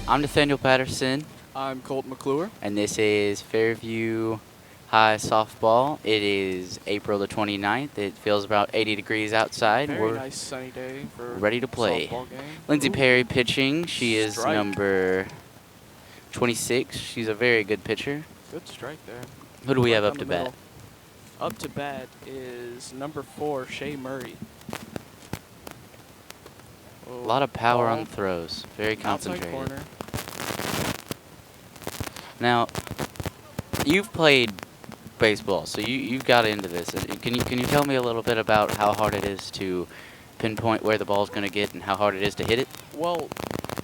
I'm Nathaniel Patterson, I'm Colt McClure. and this is Fairview High Softball. It is April the 29th. It feels about 80 degrees outside. Very We're nice sunny day for ready to play. softball game. Lindsay Ooh, Perry pitching. She is strike. number 26. She's a very good pitcher. Good strike there. Who do we have Right up down to the bat? middle. Up to bat is number 4, Shea Murray. A lot of power Ball. on the throws. Very Outside concentrated. corner. Now, you've played baseball, so you got into this. Can you tell me a little bit about how hard it is to pinpoint where the ball's going to get and how hard it is to hit it? Well,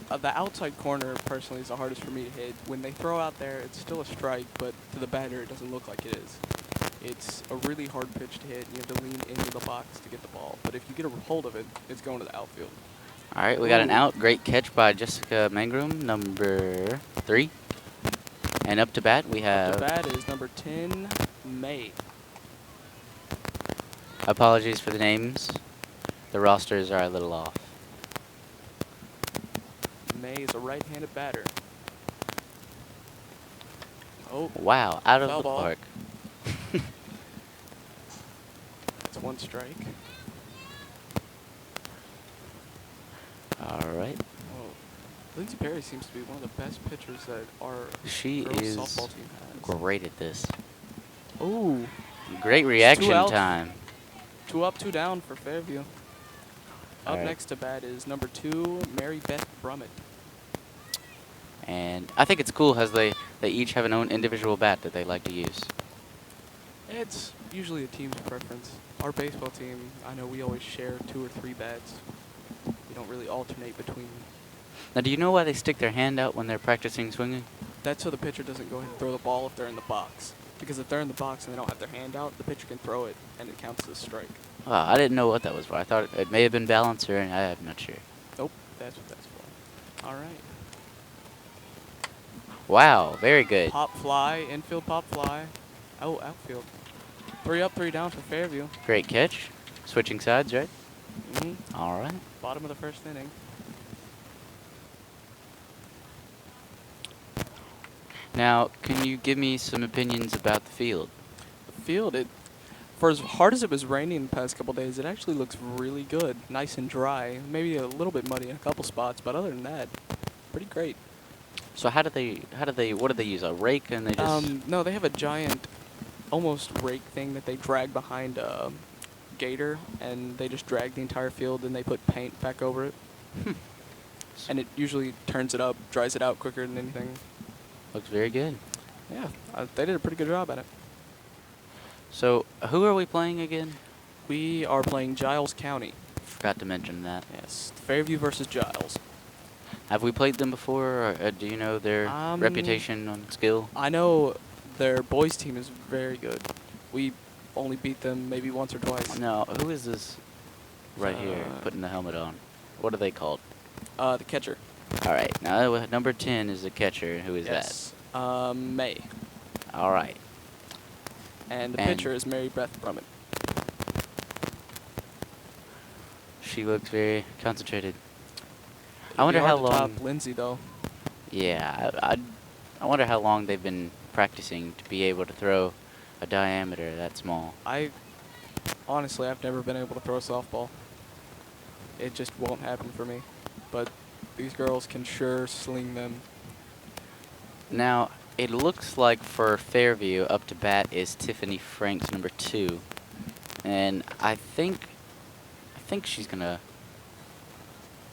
the outside corner personally is the hardest for me to hit. When they throw out there, it's still a strike, but to the batter, it doesn't look like it is. It's a really hard pitch to hit. You have to lean into the box to get the ball. But if you get a hold of it, it's going to the outfield. All right, we got an Ooh. out. Great catch by Jessica Mangrum, number 3. And up to bat, we Up have... to bat is number 10, May. Apologies for the names. The rosters are a little off. May is a right-handed batter. Oh, Wow, out of Foul the ball. park. that's one strike. All right. Oh, Lindsay Perry seems to be one of the best pitchers that our She girls is softball team has. great at this. Ooh, Great reaction outs. time. 2 up, 2 down for Fairview. Up All right. next to bat is number 2, Mary Beth Brummett. And I think it's cool as they each have an own individual bat that they like to use. It's usually a team's preference. Our baseball team, I know we always share 2 or 3 bats. We don't really alternate between. Now, do you know why they stick their hand out when they're practicing swinging? That's so the pitcher doesn't go ahead and throw the ball if they're in the box. Because if they're in the box and they don't have their hand out, the pitcher can throw it and it counts as a strike. Oh, I didn't know what that was for. I thought it may have been balancer, and I'm not sure. Nope, that's what that's for. All right. Wow, very good. Pop fly, infield pop fly. Oh, outfield. 3 up, 3 down for Fairview. Great catch. Switching sides, right? All right. Bottom of the first inning. Now, can you give me some opinions about the field? The field, for as hard as it was raining the past couple days, it actually looks really good. Nice and dry. Maybe a little bit muddy in a couple spots, but other than that, pretty great. So what do they use, a rake, and they just... No, they have a giant, almost rake thing that they drag behind a gator, and they just drag the entire field, and they put paint back over it. And it usually turns it up, dries it out quicker than anything. Looks very good. Yeah, they did a pretty good job at it. So, who are we playing again? We are playing Giles County. Forgot to mention that. Yes, Fairview versus Giles. Have we played them before, or do you know their reputation on skill? I know their boys team is very good. We only beat them maybe once or twice. No, who is this right here, putting the helmet on? What are they called? The catcher. All right, now number 10 is the catcher. Who is Yes. May. that? All right. And the pitcher is Mary Beth Brummett. She looks very concentrated. It'd I wonder be hard how to long... top Lindsay, though. Yeah, I wonder how long they've been practicing to be able to throw a diameter that small. Honestly, I've never been able to throw a softball. It just won't happen for me. But these girls can sure sling them. Now, it looks like for Fairview, up to bat is Tiffany Franks, number 2. And I think she's going to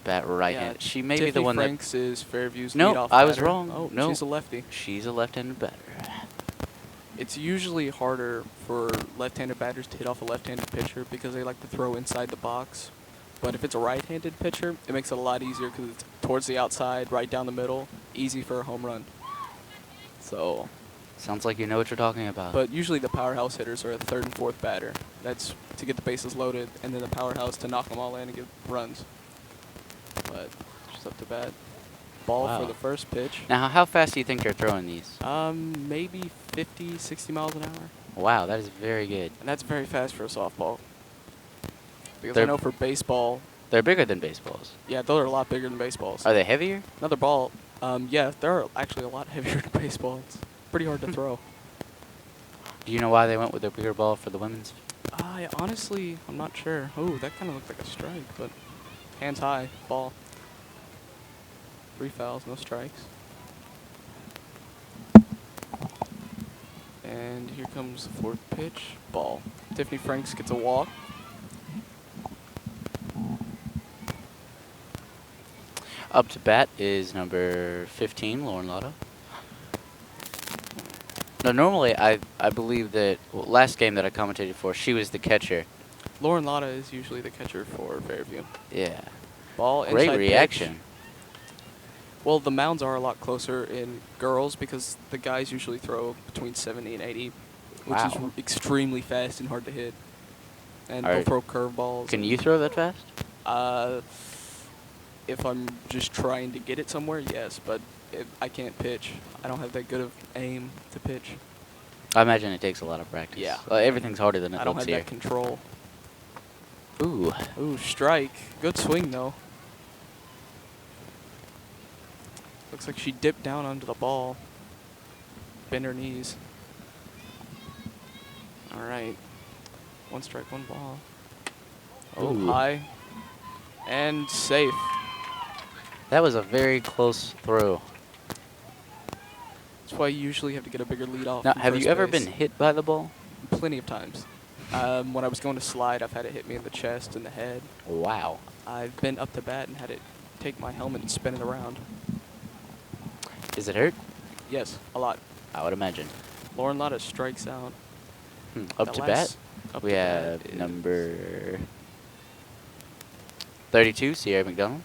bat right-handed. She may be the one Franks is Fairview's No, leadoff I was batter. wrong. Oh, No. she's a lefty. She's a left-handed batter. It's usually harder for left-handed batters to hit off a left-handed pitcher because they like to throw inside the box. But if it's a right-handed pitcher, it makes it a lot easier because it's towards the outside, right down the middle, easy for a home run. So, Sounds like you know what you're talking about. but usually the powerhouse hitters are a third and fourth batter. That's to get the bases loaded, and then the powerhouse to knock them all in and get runs. But just up to bat. Ball Wow. for the first pitch. Now, how fast do you think they're throwing these? Maybe 50, 60 miles an hour. Wow, that is very good. And that's very fast for a softball. Because They're- I know for baseball, They're bigger than baseballs. yeah, those are a lot bigger than baseballs. Are they heavier? Another ball. Yeah, they're actually a lot heavier than baseball. It's pretty hard to throw. Do you know why they went with a bigger ball for the women's? I'm not sure. Oh, that kind of looked like a strike, but hands high, ball. 3 fouls, no strikes. And here comes the 4th pitch, ball. Tiffany Franks gets a walk. Up to bat is number 15, Lauren Lotto. Now, normally, I believe that last game that I commentated for, she was the catcher. Lauren Lotta is usually the catcher for Fairview. Yeah. Ball, Great inside reaction. pitch. Well, the mounds are a lot closer in girls because the guys usually throw between 70 and 80, which is Wow. extremely fast and hard to hit. And they'll Alright. throw curveballs. Can you throw that fast? If I'm just trying to get it somewhere, yes, but I can't pitch. I don't have that good of aim to pitch. I imagine it takes a lot of practice. Yeah. Everything's harder than it I don't looks have here. that control. Ooh. Ooh, strike. Good swing, though. Looks like she dipped down onto the ball. Bent her knees. All right. 1 strike, 1 ball. Oh, Ooh. high. And safe. That was a very close throw. That's why you usually have to get a bigger lead off. Now, from have you first ever base. been hit by the ball? Plenty of times. When I was going to slide, I've had it hit me in the chest and the head. Wow. I've been up to bat and had it take my helmet and spin it around. Does it hurt? Yes, a lot. I would imagine. Lauren Lotta strikes out. Up That to bat? last up We to have bat is number 32, Sierra McDonald.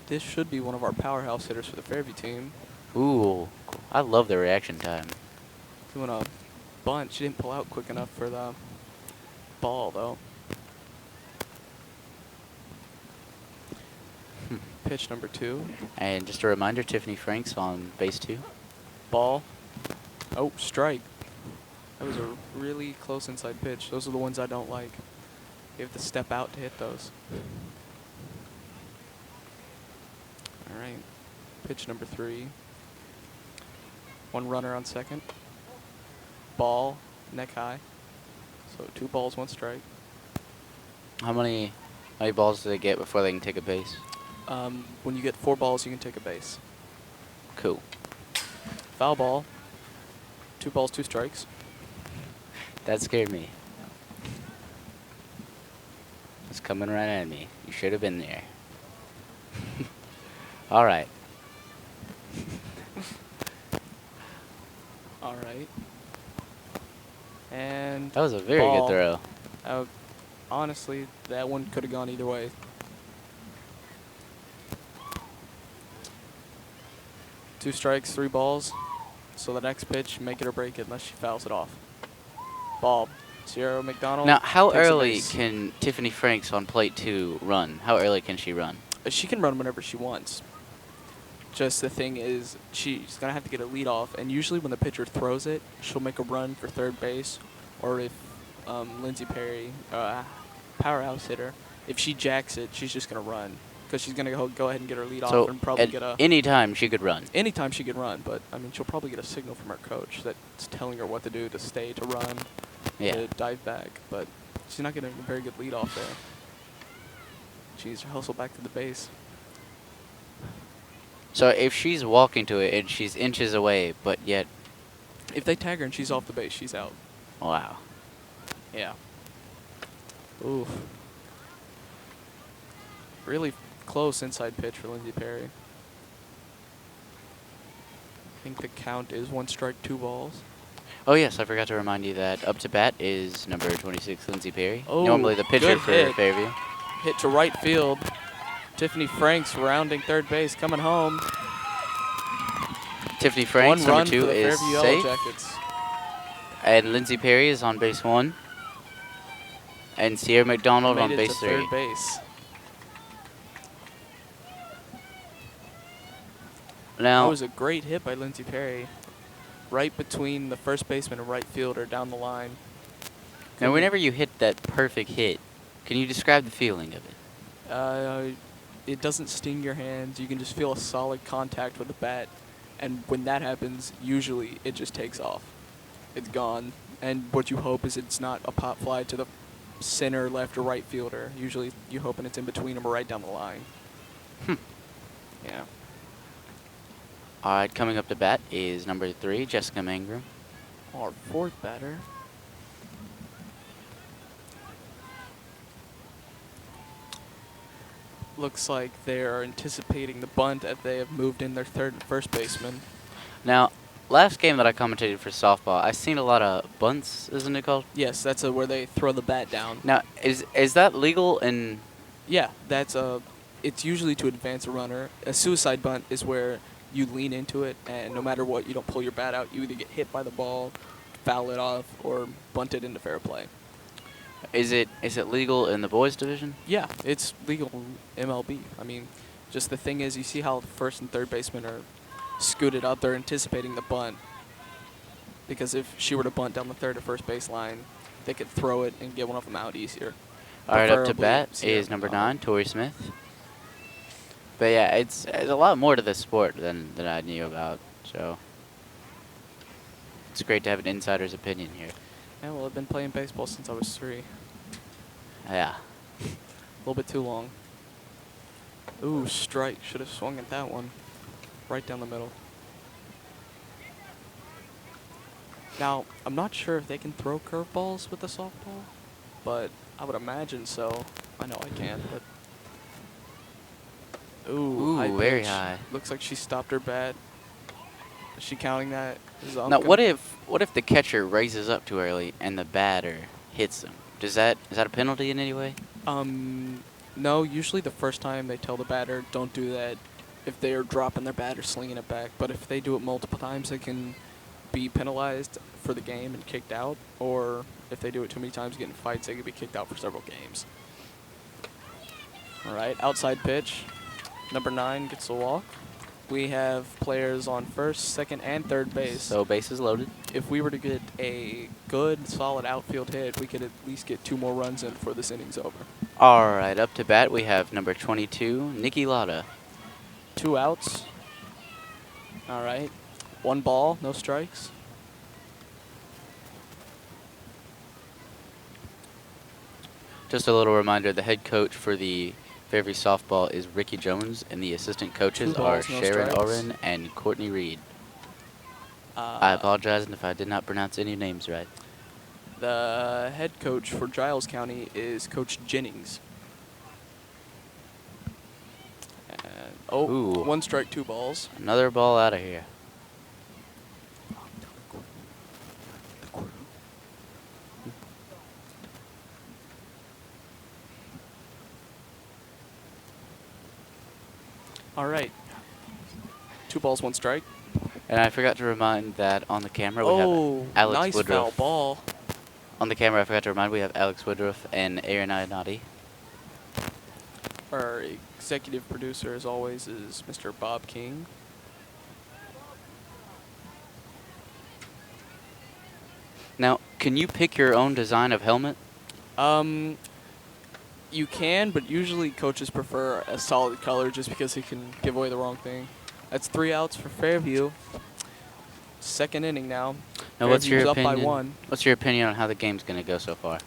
This should be one of our powerhouse hitters for the Fairview team. Ooh, I love the reaction time. Doing a bunt. She didn't pull out quick enough for the ball, though. Pitch number 2. And just a reminder, Tiffany Franks on base 2. Ball. Oh, strike. That was a really close inside pitch. Those are the ones I don't like. You have to step out to hit those. All right. Pitch number 3. 1 runner on second. Ball, neck high. So 2 balls, 1 strike. How many balls do they get before they can take a base? When you get 4 balls, you can take a base. Cool. Foul ball. 2 balls, 2 strikes. That scared me. It's coming right at me. You should have been there. All right. All right. And That was a very ball. good throw. Honestly, that one could have gone either way. Two strikes, 3 balls. So the next pitch, make it or break it unless she fouls it off. Ball. Sierra McDonald. Now, how takes a early base. can Tiffany Franks on plate 2 run? How early can she run? She can run whenever she wants. Just the thing is, she's going to have to get a lead off, and usually when the pitcher throws it, she'll make a run for third base, or if Lindsey Perry, powerhouse hitter, if she jacks it, she's just going to run, because she's going to go ahead and get her lead off So and probably at get a... any time she could run. Anytime she can run, but, I mean, she'll probably get a signal from her coach that's telling her what to do, to stay, to run, Yeah. to dive back, but she's not getting a very good lead off there. She needs to hustle back to the base. So if she's walking to it and she's inches away, but yet, If they tag her and she's off the base, she's out. wow. Yeah. Oof. Really close inside pitch for Lindsey Perry. I think the count is 1 strike, 2 balls. Oh yes, I forgot to remind you that up to bat is number 26, Lindsey Perry. Oh, Normally the pitcher good for hit. Fairview. Hit to right field. Tiffany Franks rounding third base, coming home. Tiffany Franks, 1 run number 2, for the is Fairview Yellow safe. Jackets. And Lindsey Perry is on base 1. And Sierra McDonald Made on it base to 3. third base. That Now, was a great hit by Lindsey Perry. Right between the first baseman and right fielder down the line. whenever you hit that perfect hit, can you describe the feeling of it? it doesn't sting your hands. You can just feel a solid contact with the bat, and when that happens, usually it just takes off. It's gone, and what you hope is it's not a pop fly to the center, left, or right fielder. Usually, you're hoping it's in between them or right down the line. Yeah. All right, coming up to bat is number 3, Jessica Mangrum. Our fourth batter. Looks like they're anticipating the bunt as they have moved in their third and first baseman. Now, last game that I commentated for softball, I seen a lot of bunts, isn't it called? Yes, that's where they throw the bat down. Now, is that legal in... Yeah, that's it's usually to advance a runner. A suicide bunt is where you lean into it, and no matter what, you don't pull your bat out. You either get hit by the ball, foul it off, or bunt it into fair play. Is it legal in the boys division? Yeah, it's legal in MLB. I mean, just the thing is, you see how the first and third basemen are scooted up. They're anticipating the bunt. Because if she were to bunt down the third or first base line, they could throw it and get one of them out easier. All right, up to Preferably bat is number 9, Tori Smith. But yeah, it's a lot more to this sport than I knew about, so it's great to have an insider's opinion here. Yeah, well, I've been playing baseball since I was 3. Yeah. A little bit too long. Ooh, strike. Should have swung at that one. Right down the middle. Now, I'm not sure if they can throw curveballs with the softball, but I would imagine so. I know I can, but... Ooh, high very pitch. high. Looks like she stopped her bat. Is she counting that? Now, what if the catcher raises up too early and the batter hits him? Is that a penalty in any way? No, usually the first time they tell the batter, don't do that if they are dropping their bat or slinging it back. But if they do it multiple times, they can be penalized for the game and kicked out. Or if they do it too many times, get in fights, they could be kicked out for several games. All right, outside pitch. Number 9 gets the walk. We have players on first, second, and third base. So bases loaded. If we were to get a good, solid outfield hit, we could at least get 2 more runs in before this inning's over. All right, up to bat we have number 22, Nikki Lotta. 2 outs. All right. 1 ball, no strikes. Just a little reminder, the head coach for the Fairview softball is Ricky Jones, and the assistant coaches 2 are balls, no Sharon strikes. Oren and Courtney Reed. I apologize if I did not pronounce any names right. The head coach for Giles County is Coach Jennings. And, Ooh. 1 strike, 2 balls. Another ball out of here. All right. 2 balls, 1 strike. And I forgot to remind that on the camera we have Alex nice Woodruff. foul ball. On the camera, I forgot to remind we have Alex Woodruff and Aaron Ionati. Our executive producer, as always, is Mr. Bob King. Now, can you pick your own design of helmet? You can, but usually coaches prefer a solid color just because he can give away the wrong thing. That's 3 outs for Fairview. Second inning now. Now, what's your Fairview's opinion? up by 1. What's your opinion on how the game's going to go so far?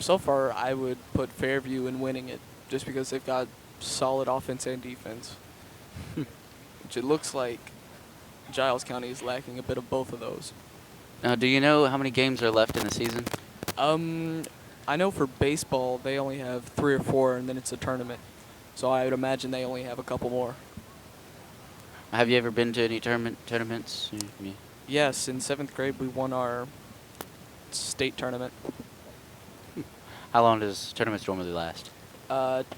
So far, I would put Fairview in winning it just because they've got solid offense and defense. Which it looks like Giles County is lacking a bit of both of those. Now, do you know how many games are left in the season? I know for baseball, they only have 3 or 4, and then it's a tournament. So I would imagine they only have a couple more. Have you ever been to any tournaments? Yes, in 7th grade, we won our state tournament. How long does tournaments normally last?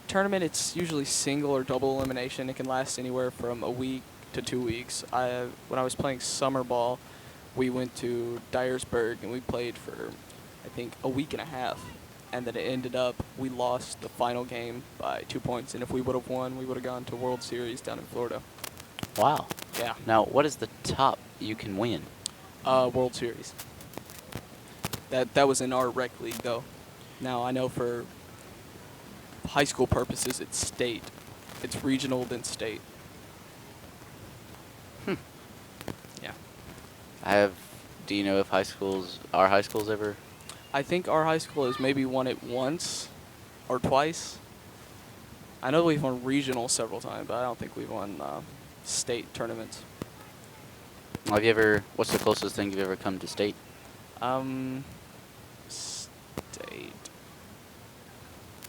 Tournament, it's usually single or double elimination. It can last anywhere from a week to 2 weeks. When I was playing summer ball, we went to Dyersburg, and we played for, I think, a week and a half. And then it ended up, we lost the final game by 2 points. And if we would have won, we would have gone to World Series down in Florida. Wow. Yeah. Now, what is the top you can win? World Series. That was in our rec league, though. Now, I know for high school purposes, it's state. it's regional then state. Hmm. Yeah. Do you know if our high schools ever? I think our high school has maybe won it once or twice. I know we've won regional several times, but I don't think we've won state tournaments. What's the closest thing you've ever come to state? State.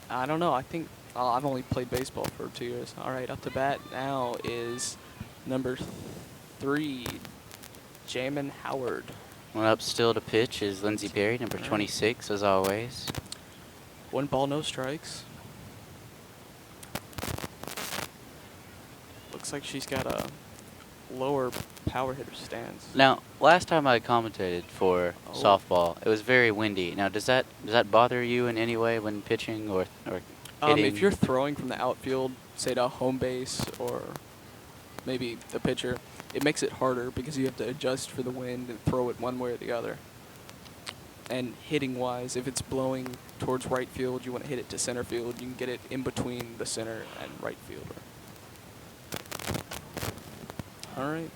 I don't know. I think I've only played baseball for 2 years. All right, up to bat now is number 3, Jamin Howard. One up still to pitch is Lindsey Perry, number All right. 26, as always. 1 ball, no strikes. Looks like she's got a lower power hitter stance. Now, last time I commentated for Oh. softball, it was very windy. Now, does that bother you in any way when pitching or hitting? If you're throwing from the outfield, say to home base or maybe the pitcher, it makes it harder because you have to adjust for the wind and throw it one way or the other. And hitting-wise, if it's blowing towards right field, you want to hit it to center field. You can get it in between the center and right fielder. All right.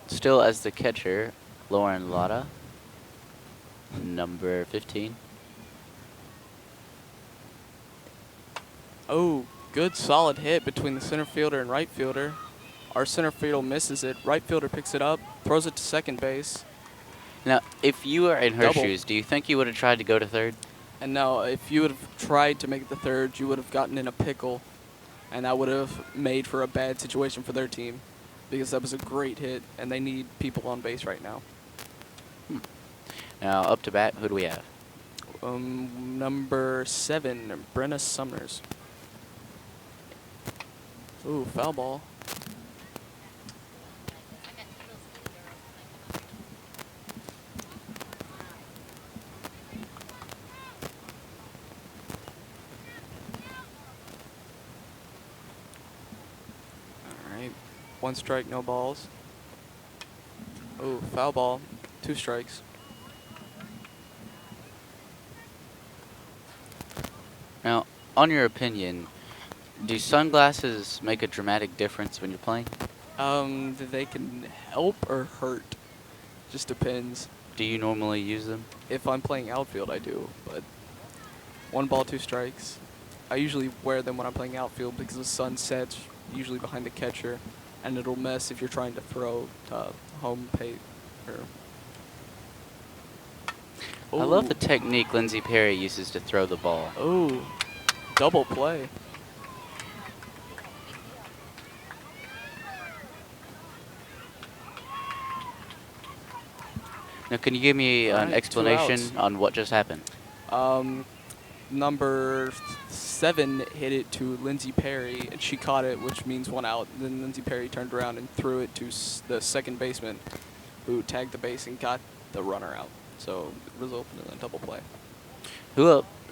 Still as the catcher, Lauren Lotta, number 15. Oh, good solid hit between the center fielder and right fielder. Our center fielder misses it. Right fielder picks it up, throws it to second base. Now, if you were in her Double. shoes, do you think you would have tried to go to third? And now, if you would have tried to make it the third, you would have gotten in a pickle, and that would have made for a bad situation for their team, because that was a great hit, and they need people on base right now. Now, up to bat, who do we have? Number 7, Brenna Summers. Ooh, foul ball. All right, 1 strike, no balls. Ooh, foul ball, 2 strikes. Now, on your opinion, do sunglasses make a dramatic difference when you're playing? They can help or hurt. Just depends. Do you normally use them? If I'm playing outfield, I do, but 1 ball, 2 strikes. I usually wear them when I'm playing outfield because the sun sets usually behind the catcher, and it'll mess if you're trying to throw home plate. I love the technique Lindsey Perry uses to throw the ball. Oh, double play. Now, can you give me All an right, 2 explanation outs. on what just happened? Number 7 hit it to Lindsey Perry, and she caught it, which means 1 out. Then Lindsey Perry turned around and threw it to the second baseman, who tagged the base and got the runner out. So it resulted in a double play.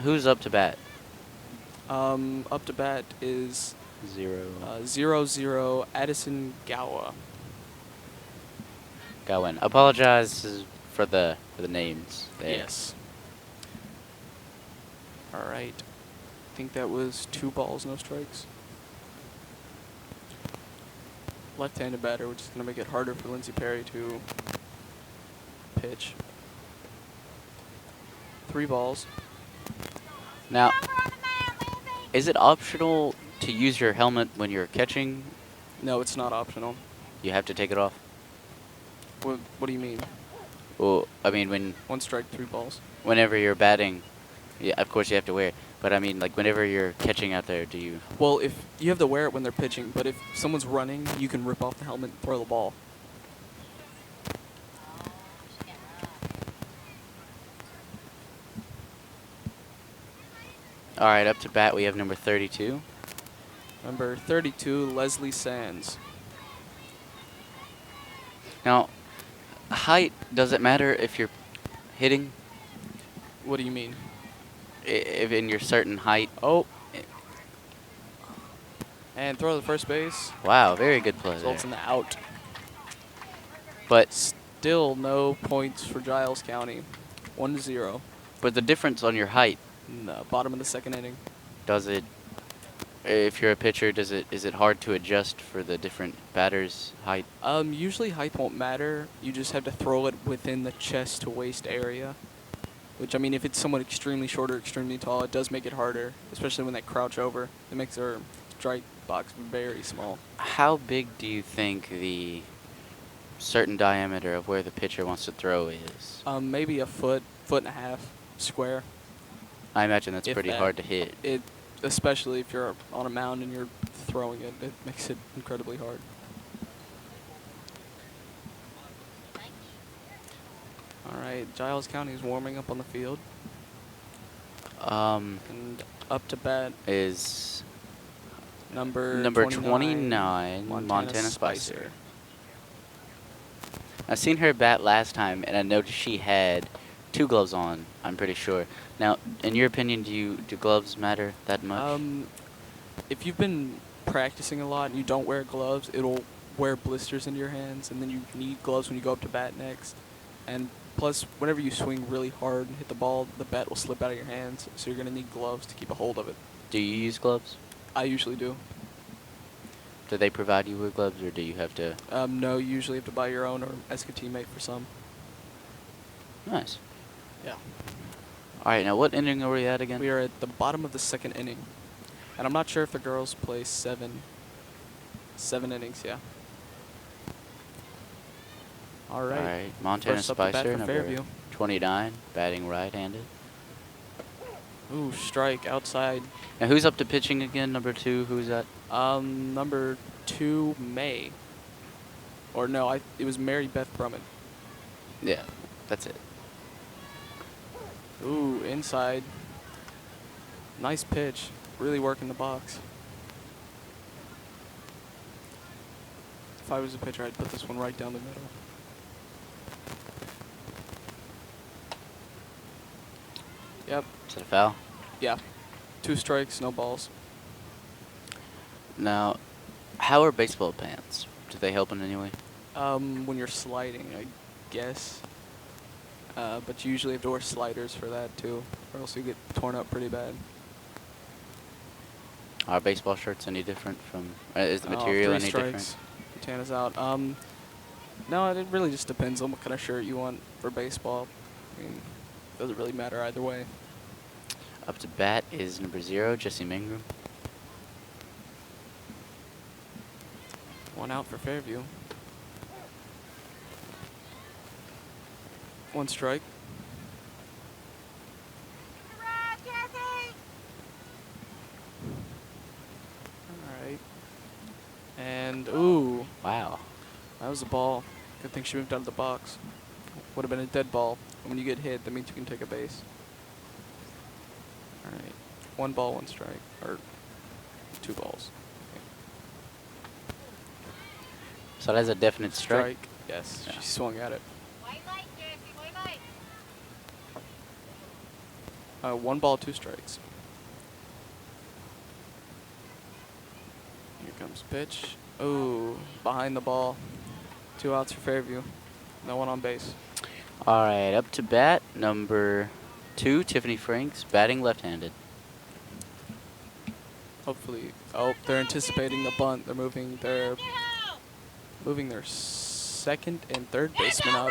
Who's up to bat? Up to bat is 0-0 Addison Gowa. Gowen. Apologize for the names there. Yes. All right. I think that was 2 balls, no strikes. Left-handed batter, which is going to make it harder for Lindsey Perry to pitch. 3 balls. Now, is it optional to use your helmet when you're catching? No, it's not optional. You have to take it off? What do you mean? Well, I mean, 1 strike, 3 balls. whenever you're batting, yeah, of course you have to wear it. But I mean, like, whenever you're catching out there, do you? Well, if you have to wear it when they're pitching, but if someone's running, you can rip off the helmet and throw the ball. All right, up to bat, we have number 32. Number 32, Leslie Sands. Now, height, does it matter if you're hitting? What do you mean? If in your certain height? Oh. And throw to the first base. Wow, very good play there. Results in the out. But Still no points for Giles County. 1-0. But the difference on your height, In the bottom of the second inning. does it, if you're a pitcher, is it hard to adjust for the different batters' height? Usually height won't matter. You just have to throw it within the chest to waist area. Which, I mean, if it's someone extremely short or extremely tall, it does make it harder, especially when they crouch over. It makes their strike box very small. How big do you think the certain diameter of where the pitcher wants to throw is? Maybe a foot and a half square. I imagine that's If pretty that. hard to hit. It, especially if you're on a mound and you're throwing it, it makes it incredibly hard. All right, Giles County is warming up on the field, and up to bat Is number 29, Montana Spicer. I seen her bat last time, and I noticed she had 2 gloves on. I'm pretty sure. Now, in your opinion, do gloves matter that much? If you've been practicing a lot and you don't wear gloves, it'll wear blisters into your hands, and then you need gloves when you go up to bat next. And plus, whenever you swing really hard and hit the ball, the bat will slip out of your hands, so you're going to need gloves to keep a hold of it. Do you use gloves? I usually do. Do they provide you with gloves, or do you have to? No, you usually have to buy your own or ask a teammate for some. Nice. Yeah. All right, now what inning are we at again? We are at the bottom of the second inning. And I'm not sure if the girls play 7 innings, yeah. All right. All right, Montana First up to bat Spicer, for number Fairview. 29, batting right-handed. Ooh, strike outside. Now, who's up to pitching again? Number 2, who's that? Number 2, May. Or no, it was Mary Beth Brummett. Yeah, that's it. Ooh, inside. Nice pitch. Really working the box. If I was a pitcher, I'd put this one right down the middle. Yep. Is that a foul? Yeah. 2 strikes, no balls. Now, how are baseball pants? Do they help in any way? When you're sliding, I guess. But you usually have to wear sliders for that too, or else you get torn up pretty bad. Are baseball shirts any different from? Is the Oh, material 3 any strikes. different? Montana's out. No, it really just depends on what kind of shirt you want for baseball. I mean, doesn't really matter either way. Up to bat is number 0, Jesse Mangrum. 1 out for Fairview. 1 strike. All right. And ooh, Wow. that was a ball. Good thing she moved out of the box. Would have been a dead ball. When you get hit, that means you can take a base. All right. 1 ball, 1 strike, or 2 balls. So that's a definite strike. Yes, Yeah. she swung at it. White light, Jesse, white light. 1 ball, 2 strikes. Here comes pitch. Ooh, behind the ball. 2 outs for Fairview. No one on base. All right, up to bat, number 2, Tiffany Franks, batting left-handed. Hopefully, oh, they're anticipating the bunt. They're moving their second and third baseman up.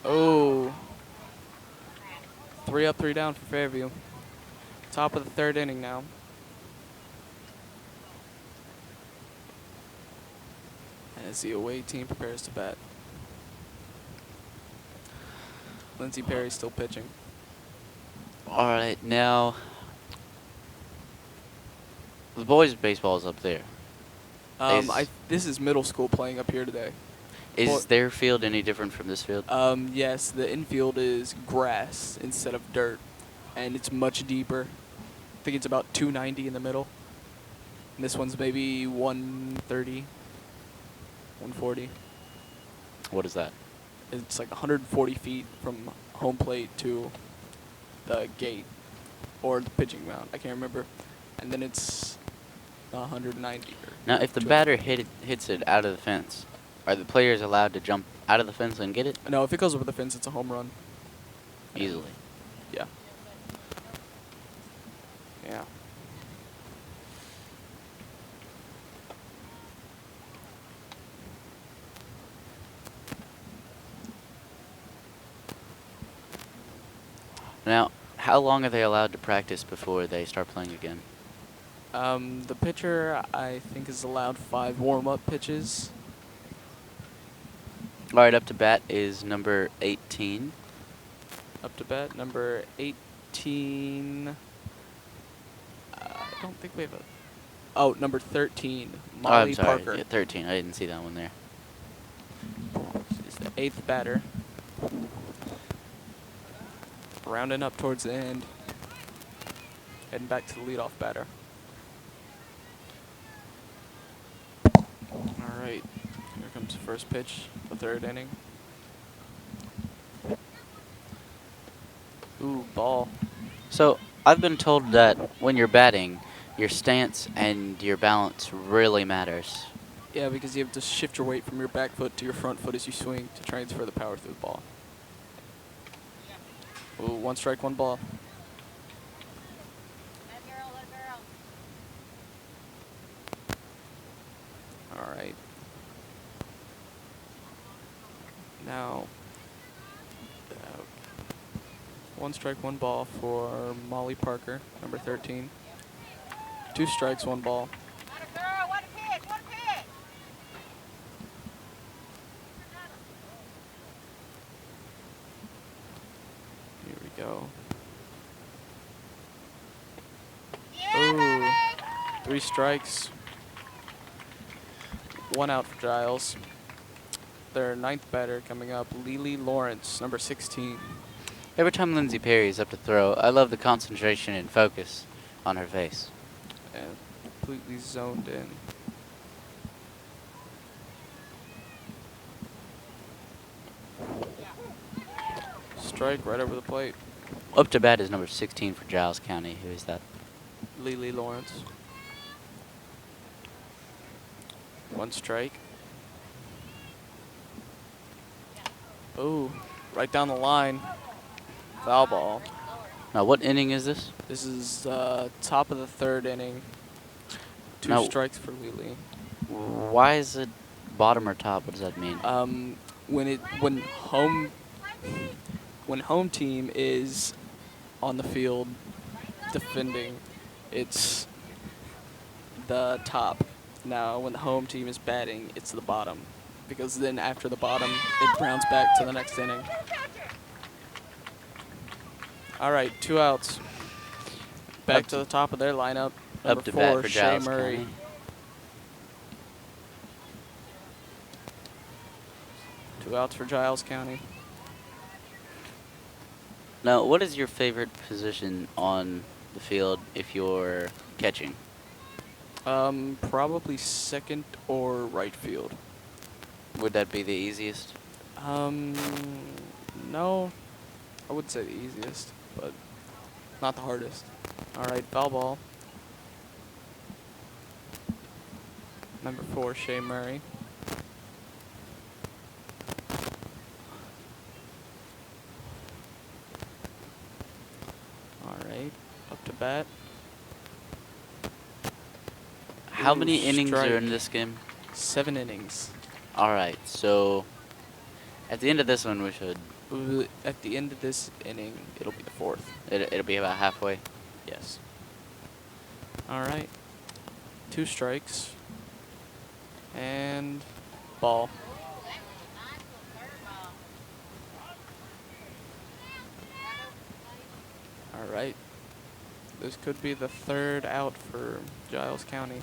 Oh, 3 up, 3 down for Fairview. Top of the 3rd inning now. As the away team prepares to bat. Lindsey Perry's still pitching. All right, now the boys' baseball is up there. This is middle school playing up here today. Is their field any different from this field? Yes, the infield is grass instead of dirt, and it's much deeper. I think it's about 290 in the middle. And this one's maybe 130, 140. What is that? It's like 140 feet from home plate to the gate or the pitching mound. I can't remember. And then it's 190. Now, if the 200. batter hits it out of the fence, Are the players allowed to jump out of the fence and get it No, if it goes over the fence, it's a home run. easily? Yeah. Yeah. Now, how long are they allowed to practice before they start playing again? The pitcher, I think, is allowed 5 warm-up pitches. All right, up to bat is number 18. Up to bat, number 18. I don't think we have a... Oh, number 13, Oh, I'm Molly sorry. Parker. Yeah, 13. I didn't see that one there. She's the 8th batter. Rounding up towards the end. Heading back to the leadoff batter. All right, here comes the first pitch, the 3rd inning. Ooh, ball. So, I've been told that when you're batting, your stance and your balance really matters. Yeah, because you have to shift your weight from your back foot to your front foot as you swing to transfer the power through the ball. Ooh, 1 strike, 1 ball. Let girl, let girl. All right. Now, 1 strike, 1 ball for Molly Parker, number 13. 2 strikes, 1 ball. Let a girl, what a pitch, what a pitch. Here we go. Yeah, Ooh, baby. 3 strikes. 1 out for Giles. Their 9th batter coming up, Lily Lawrence, number 16. Every time Lindsay Perry is up to throw, I love the concentration and focus on her face. And completely zoned in. Strike right over the plate. Up to bat is number 16 for Giles County. Who is that? Lily Lawrence. 1 strike. Ooh, right down the line. Foul ball. Now, what inning is this? This is top of the 3rd inning. 2 Now- strikes for Lily. Why is it bottom or top? What does that mean? When home team is on the field defending, it's the top. Now, when the home team is batting, it's the bottom, because then after the bottom, it rounds back to the next inning. All right, 2 outs. Back Up to to- the top of their lineup. Number Up to 4, bat for Shea Giles Murray. County. 2 outs for Giles County. Now, what is your favorite position on the field if you're catching? Probably second or right field. Would that be the easiest? No, I wouldn't say the easiest, but not the hardest. All right, foul ball. Number 4, Shea Murray. All right, up to bat. How Ooh, many innings strike. are in this game? 7 innings. All right, so at the end of this one, we should. At the end of this inning, it'll be the 4th. It'll be about halfway. Yes. All right. 2 strikes. And ball. All right. This could be the 3rd out for Giles County.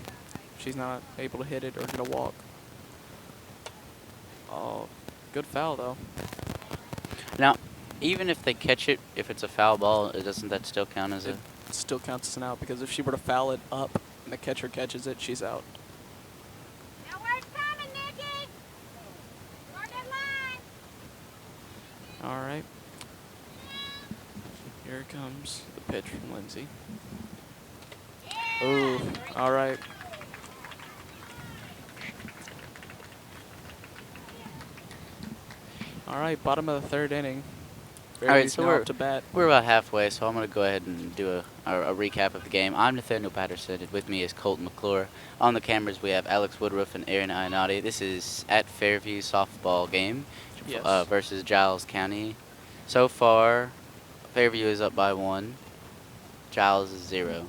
She's not able to hit it or get a walk. Oh, good foul though. Now, even if they catch it, if it's a foul ball, doesn't that still count as a? It still counts as an out, because if she were to foul it up and the catcher catches it, she's out. Now where's coming, Nikki? Guard that line. All right. Here comes the pitch from Lindsay. Ooh, all right. All right, bottom of the third inning. All right, Fairview's so now we're up to bat. we're about halfway, so I'm gonna go ahead and do a recap of the game. I'm Nathaniel Patterson, and with me is Colton McClure. On the cameras, we have Alex Woodruff and Aaron Ionati. This is at Fairview softball game Yes. versus Giles County. So far, Fairview is up by 1. Giles is 0.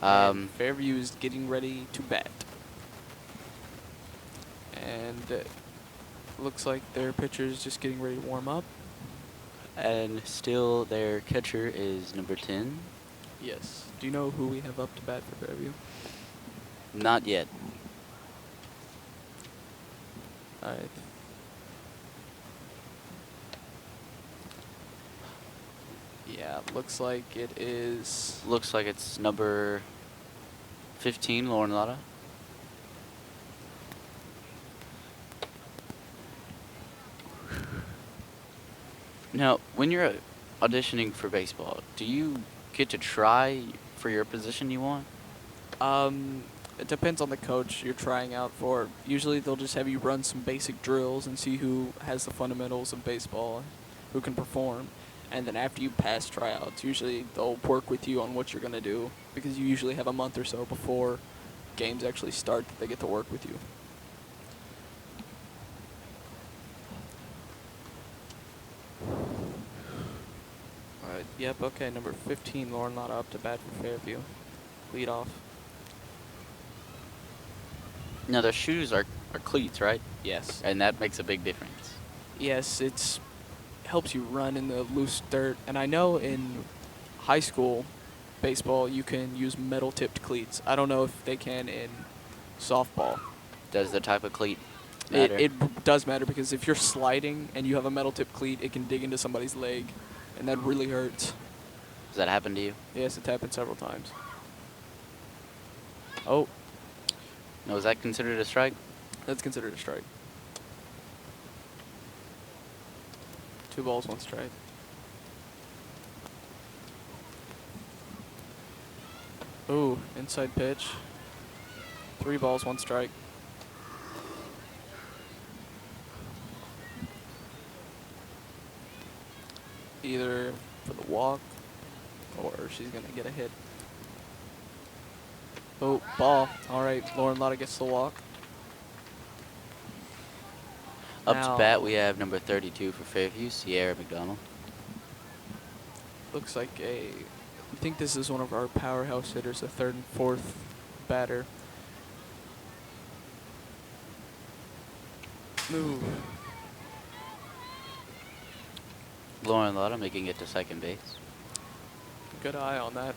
And Fairview is getting ready to bat. And looks like their pitcher is just getting ready to warm up. And still, their catcher is number 10. Yes. Do you know who we have up to bat for Fairview? Not yet. All right. Yeah, looks like it is. Looks like it's number 15, Lauren Lotta. Now, when you're auditioning for baseball, do you get to try for your position you want? It depends on the coach you're trying out for. Usually they'll just have you run some basic drills and see who has the fundamentals of baseball, who can perform. And then after you pass tryouts, usually they'll work with you on what you're going to do because you usually have a month or so before games actually start that they get to work with you. Yep, okay, number 15, Lauren Lotta up to bat for Fairview. Lead off. Now, their shoes are cleats, right? Yes. And that makes a big difference. Yes, it's helps you run in the loose dirt. And I know in high school baseball you can use metal-tipped cleats. I don't know if they can in softball. Does the type of cleat matter? It does matter because if you're sliding and you have a metal-tipped cleat, it can dig into somebody's leg, and that really hurts. Does that happen to you? Yes, it's happened several times. Oh, No, is that considered a strike? that's considered a strike. 2 balls, 1 strike. Ooh, inside pitch. 3 balls, 1 strike. Either for the walk or she's going to get a hit. Oh, ball. All right, Lauren Lotta gets the walk. Up Now- to bat, we have number 32 for Fairview, Sierra McDonald. Looks like I think this is one of our powerhouse hitters, a 3rd and 4th batter. Move. Lauren Lotta making it to second base. Good eye on that.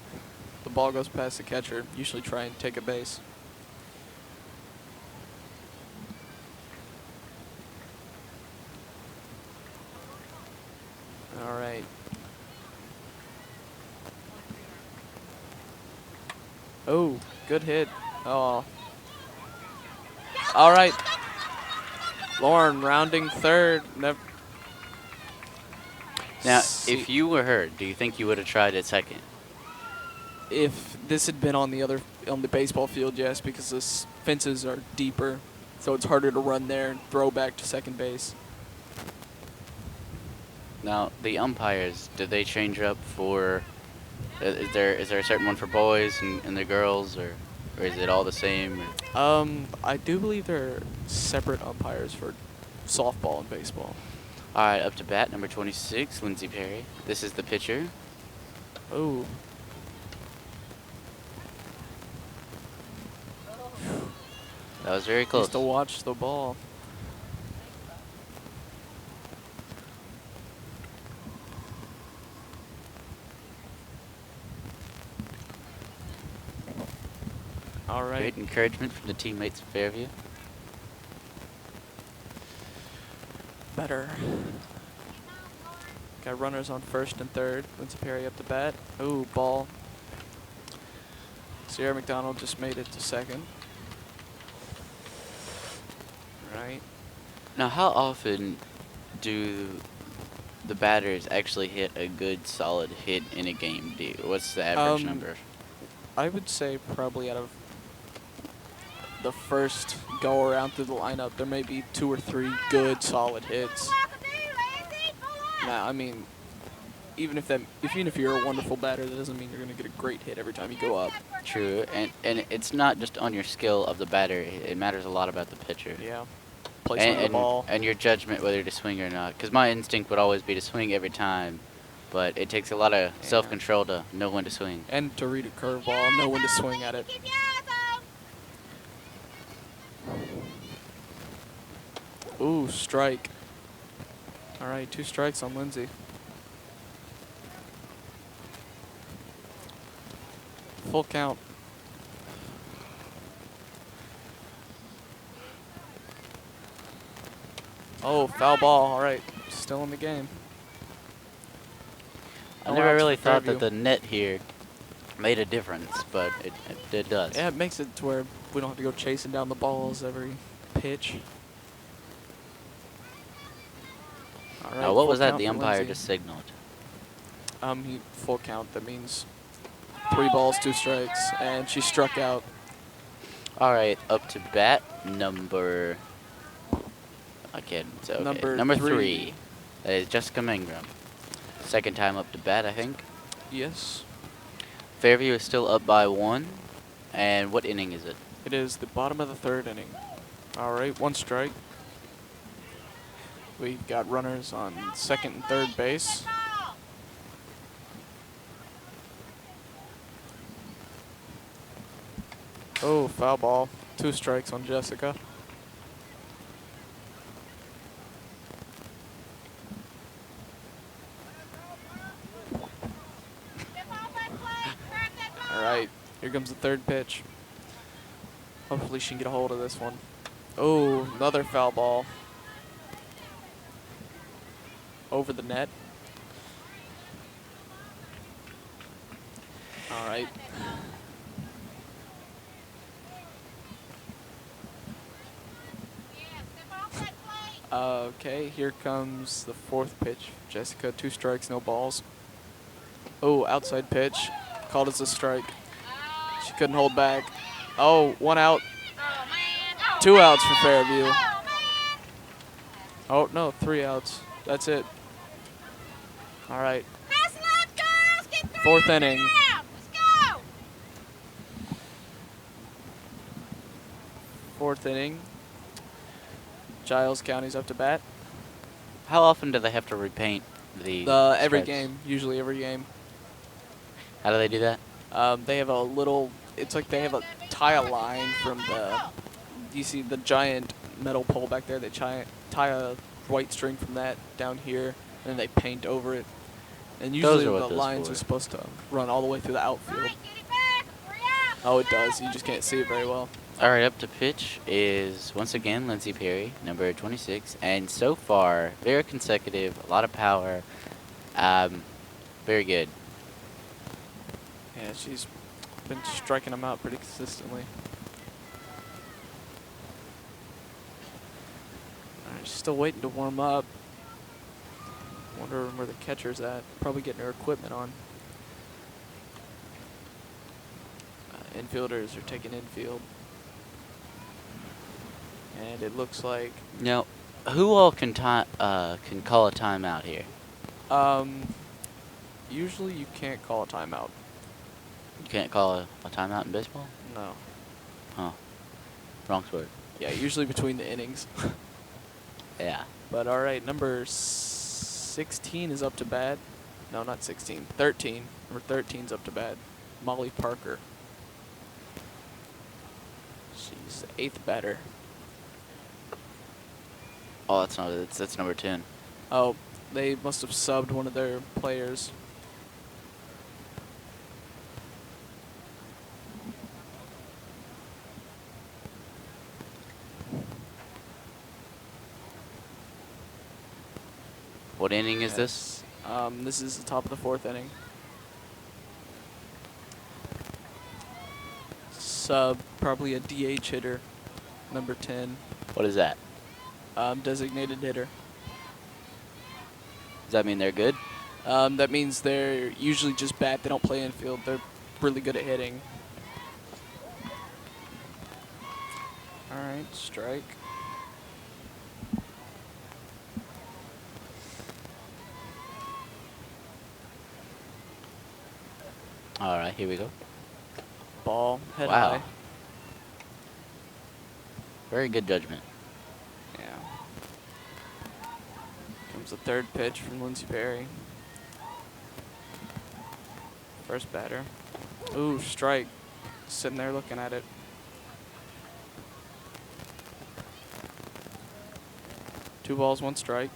The ball goes past the catcher. Usually try and take a base. All right. Oh, good hit. Oh. All right. Lauren rounding third. Now, if you were her, do you think you would have tried at second? If this had been on the baseball field, yes, because the fences are deeper, so it's harder to run there and throw back to second base. Now, the umpires, do they change up for? Is there a certain one for boys and the girls, or is it all the same? Or? I do believe there are separate umpires for softball and baseball. All right, up to bat, number 26, Lindsey Perry. This is the pitcher. Oh. That was very close. Needs to watch the ball. All right. Great encouragement from the teammates of Fairview. Better. Got runners on 1st and 3rd. Lindsey Perry up to bat. Ooh, ball. Sierra McDonald just made it to 2nd. Right. Now, how often do the batters actually hit a good, solid hit in a game? What's the average number? I would say probably out of the first go around through the lineup, there may be 2 or 3 good, solid hits. Nah, I mean, even if you're a wonderful batter, that doesn't mean you're gonna get a great hit every time you go up. True, and it's not just on your skill of the batter. It matters a lot about the pitcher. Yeah. Placement of the ball. And your judgment whether to swing or not. Because my instinct would always be to swing every time, but it takes a lot of self-control to know when to swing. And to read a curveball, know when to swing at it. Keep your eyes on. Ooh, strike. All right, 2 strikes on Lindsay. Full count. Oh, foul ball. All right, still in the game. I No never outs really for thought that Fairview. the net here made a difference, but it does. Yeah, it makes it to where we don't have to go chasing down the balls every pitch. All right, Now, what full was that count the for umpire Lindsay. just signaled? Full count. That means 3 balls, 2 strikes, and she struck out. All right, up to bat number. I can't. It's okay. Number 3. three. That is Jessica Mangrum. Second time up to bat, I think. Yes, Fairview is still up by 1. And what inning is it? it is the bottom of the 3rd inning. All right, 1 strike. We've got runners on second and third base. Ball. Oh, foul ball. 2 strikes on Jessica. Step off that plate. Grab that ball. All right, here comes the 3rd pitch. Hopefully she can get a hold of this one. Oh, another foul ball. Over the net. All right. Yeah, step off that plate. Okay, here comes the 4th pitch. Jessica, 2 strikes, no balls. Oh, outside pitch. Called as a strike. She couldn't hold back. Oh, 1 out. Oh, man. Oh, 2 outs for man. Fairview. Oh, man. Oh, no, 3 outs. That's it. All right. Hustle up, girls. Get 3 4th on the inning. ground. Let's go. 4th inning. Giles County's up to bat. How often do they have to repaint the Every stripes? game, usually every game. How do they do that? They have a little, it's like they have a tie a line from the, you see the giant metal pole back there, they tie a white string from that down here, and then they paint over it. And usually are what the those lines for. are supposed to run all the way through the outfield. Right, get it back. 3 outs. Oh, it does, you just can't see it very well. All right, up to pitch is once again Lindsay Perry, number 26, and so far very consecutive, a lot of power, very good. Yeah, she's been striking them out pretty consistently. All right, she's still waiting to warm up. Wonder where the catcher's at. Probably getting her equipment on. Infielders are taking infield. And it looks like Now, who all can call a timeout here? usually you can't call a timeout. You can't call a timeout in baseball? No. Huh. Wrong sport. Yeah, usually between the innings. Yeah. But all right, number 16 is up to bat. No, not 16. 13. Number 13's up to bat. Molly Parker. She's the 8th batter. Oh, that's not it. That's number 10. Oh, they must have subbed one of their players. What inning is this? This is the top of the 4th inning. Sub, probably a DH hitter, number 10, What is that? designated hitter. Does that mean they're good? That means they're usually just bat. They don't play infield. They're really good at hitting. All right, strike. All right, here we go. Ball head Wow. high. Very good judgment. Yeah. Comes the third pitch from Lindsey Perry. First batter. Ooh, strike. Sitting there looking at it. Two balls, one strike.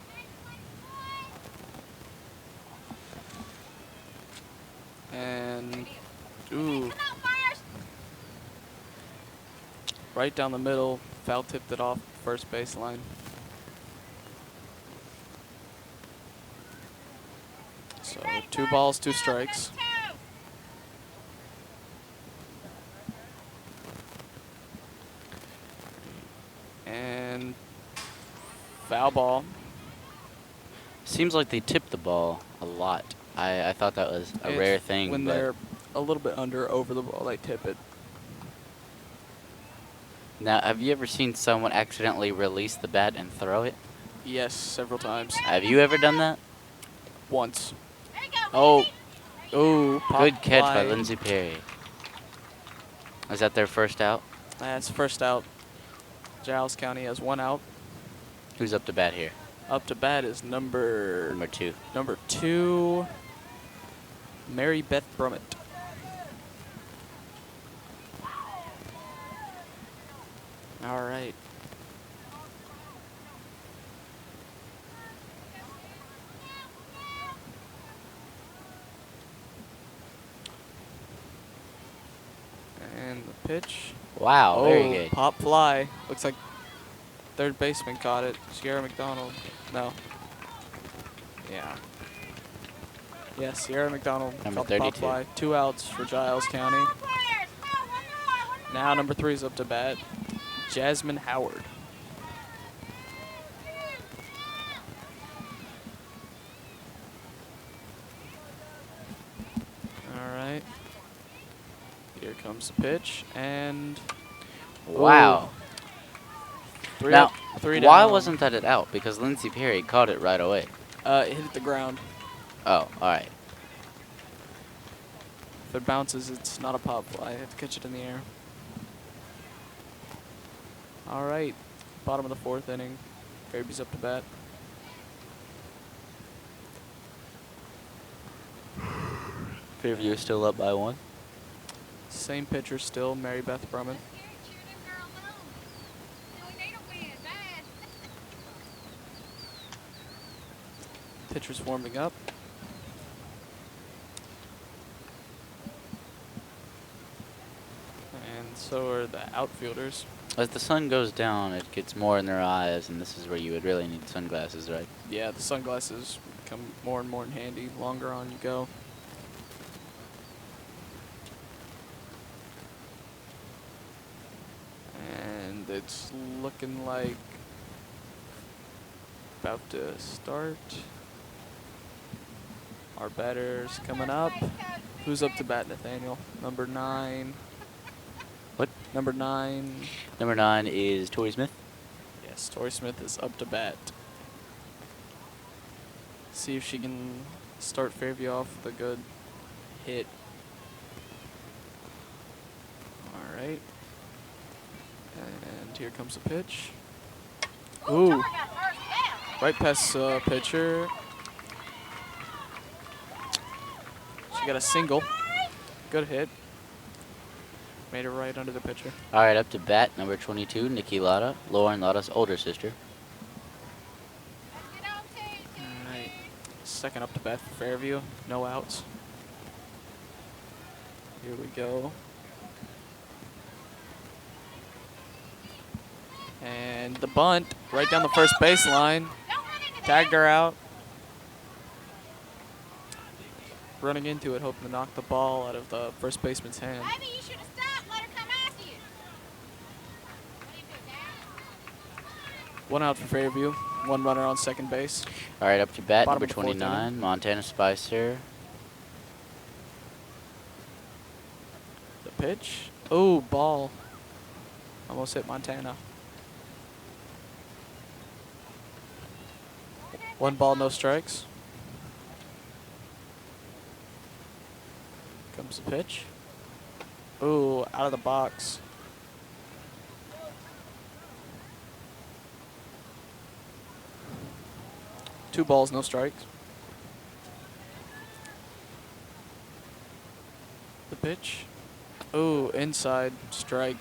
And, ooh, Come on, Fires. right down the middle. Foul tipped it off first baseline. So, Ready, 2 Fires? balls, 2 Go, strikes. go, And foul ball. Seems like they tip the ball a lot. I thought that was a It's rare thing, when but they're a little bit under over the ball, they tip it. now have you ever seen someone accidentally release the bat and throw it? Yes, several times. Have you ever done that? Once. There you go, Oh, Lindsay. There you ooh, pop Good catch by fly. Lindsey Perry. Is that their first out? That's first out. Giles County has 1 out. Who's up to bat here? Up to bat is number 2. 2, Mary Beth Brummett. All right. And the pitch. Wow, very Oh, good. pop fly. Looks like third baseman caught it. Sierra McDonald. No. Yeah. Yeah, Sierra McDonald Number caught the pop 32. fly. 2 outs for Giles County. go, Fires. Come on, one more. Now number 3 is up to bat. Jasmine Howard. All right. Here comes the pitch, and Wow. Three Now, up, 3 why down. wasn't that it out? Because Lindsey Perry caught it right away. It hit the ground? Oh, all right. If it bounces, it's not a pop fly. You have to catch it in the air. All right. Bottom of the 4th inning. Fairview's up to bat. Fairview is still up by 1. Same pitcher still, Mary Beth Brummett. Cheer them girls on. We need a win, bad. Pitcher's warming up. And so are the outfielders. As the sun goes down, it gets more in their eyes, and this is where you would really need sunglasses, right? Yeah, the sunglasses become more and more handy. Longer on you go. And it's looking like about to start. Our batter's coming up. Who's up to bat, Nathaniel? Number 9. What? Number 9. Number 9 is Torrey Smith. Yes, Tori Smith is up to bat. See if she can start Fairview off with a good hit. All right. And here comes the pitch. Ooh, Tori got first down. right past pitcher. She got a single. Good hit. Made it right under the pitcher. All right, up to bat, number 22, Nikki Lotta, Lauren Lotta's older sister. Get on two, All right. Second up to bat for Fairview. No outs. Here we go. And the bunt right down the first baseline. Don't run into Tagged them. her out. Running into it, hoping to knock the ball out of the first baseman's hand. Maybe you should have stopped. Let her come after you. What do you do, Dad? 1 out for Fairview. 1 runner on second base. All right, up to bat, Bottom number of the 4th 29, Montana Spicer. The pitch. Oh, ball. Almost hit Montana. 1 ball, no strikes. Comes the pitch. Ooh, out of the box. Two balls, no strikes. The pitch. Ooh, inside, strike.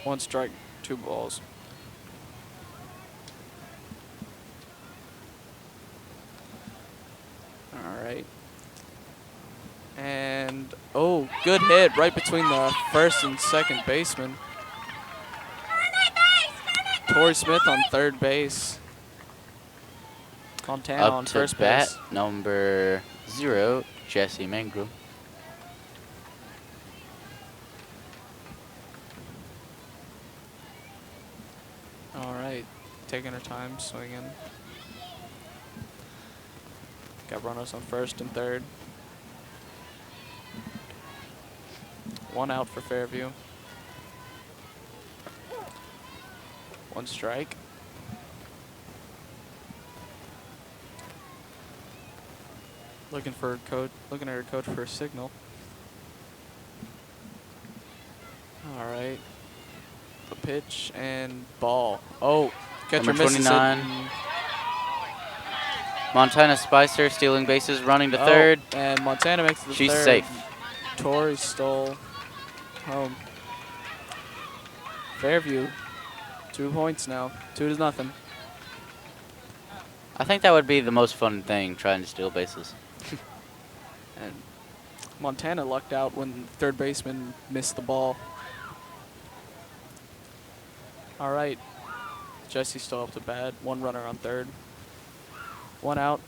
One strike, two balls. All right. And, oh, good hit right between the first and second baseman. Torrey Smith on third base. Montana Up on to first bat, base. number 0, Jesse Mangrum. All right, taking her time, swinging. Got runners on first and third. One out for Fairview. One strike. Looking for coach. Looking at her coach for a signal. All right. The pitch and ball. Oh, catcher Number misses 29. it. and- Montana Spicer stealing bases, running to Oh, third. and Montana makes the She's third. safe. Torrey stole home. Fairview, 2 points now. 2-0. I think that would be the most fun thing, trying to steal bases. And Montana lucked out when the third baseman missed the ball. All right. Jesse's still up to bat. One runner on third. One out.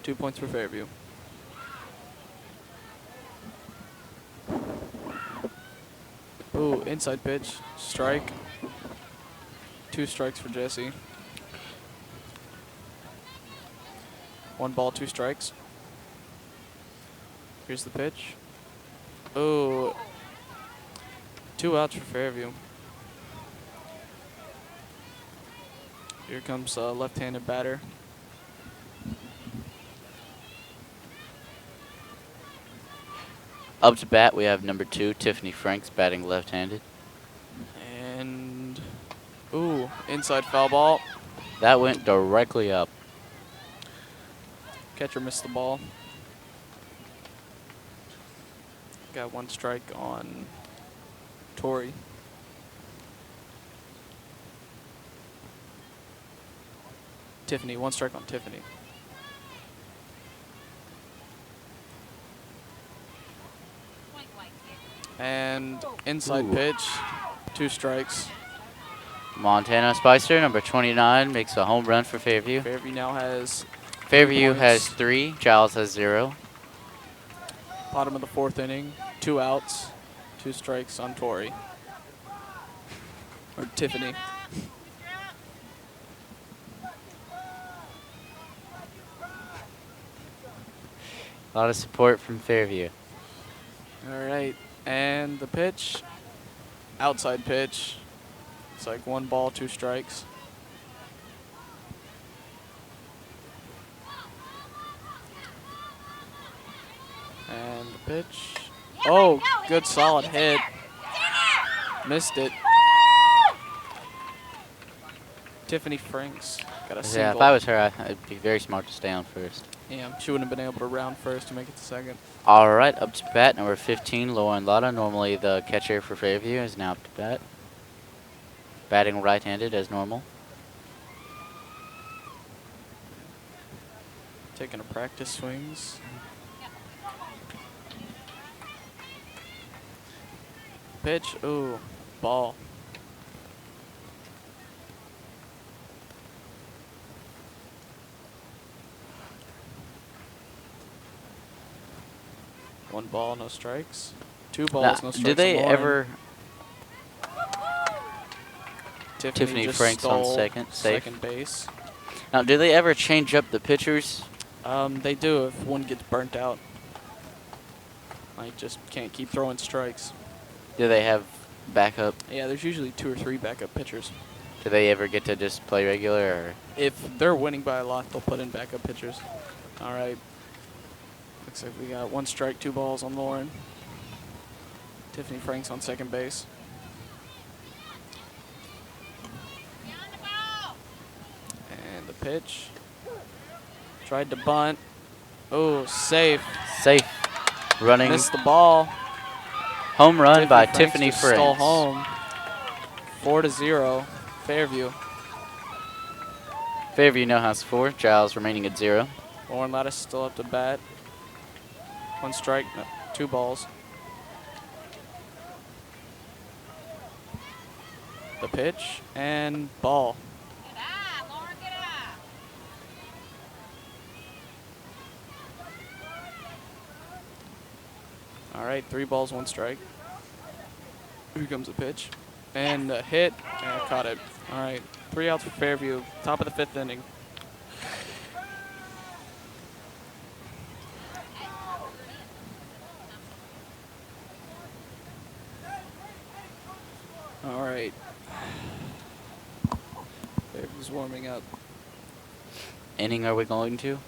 2 points for Fairview. Ooh, inside pitch. Strike. 2 strikes for Jesse. 1 ball, 2 strikes. Here's the pitch. Ooh. 2 outs for Fairview. Here comes a left-handed batter. Up to bat, we have number 2, Tiffany Franks, batting left-handed. And, ooh, inside foul ball. That went directly up. Catcher missed the ball. Got 1 strike on Torrey. Tiffany, 1 strike on Tiffany. And inside Ooh. pitch, 2 strikes. Montana Spicer, number 29, makes a home run for Fairview. Fairview now has Fairview has points. 3, Giles has 0. Bottom of the 4th inning, 2 outs, 2 strikes on Torrey. Or Tiffany. A lot of support from Fairview. All right, and the pitch, outside pitch. It's like 1 ball, 2 strikes. And the pitch. Oh, good solid hit. Missed it. Tiffany Franks got a single. Yeah, if I was her, I'd be very smart to stay on first. Yeah, she wouldn't have been able to round first to make it to second. All right, up to bat, number 15, Lauren Lotta, normally the catcher for Fairview, is now up to bat. Batting right-handed as normal. Taking a practice swings. Pitch, ooh, ball. One ball, no strikes. 2 balls, Now, no strikes. do they on Lauren. ever... Tiffany just Franks on stole second, safe. second base. Now, do they ever change up the pitchers? They do if one gets burnt out. Like, just can't keep throwing strikes. Do they have backup? Yeah, there's usually 2 or 3 backup pitchers. Do they ever get to just play regular? Or? If they're winning by a lot, they'll put in backup pitchers. All right. Looks like we got 1 strike, 2 balls on Lauren. Tiffany Franks on second base. Beyond the ball. And the pitch. Tried to bunt. Oh, safe. Safe. Running. Missed the ball. Home run by Tiffany just stole Franks. home. 4-0, Fairview. Fairview now has 4. Giles remaining at 0. Lauren Lattis still up to bat. 1 strike, 2 balls. The pitch and ball. Good eye, Lauren, good eye. All right, 3 balls, 1 strike. Here comes the pitch. And a hit, and caught it. All right, 3 outs for Fairview. Top of the 5th inning. All right. Fairview's warming up. Inning are we going to?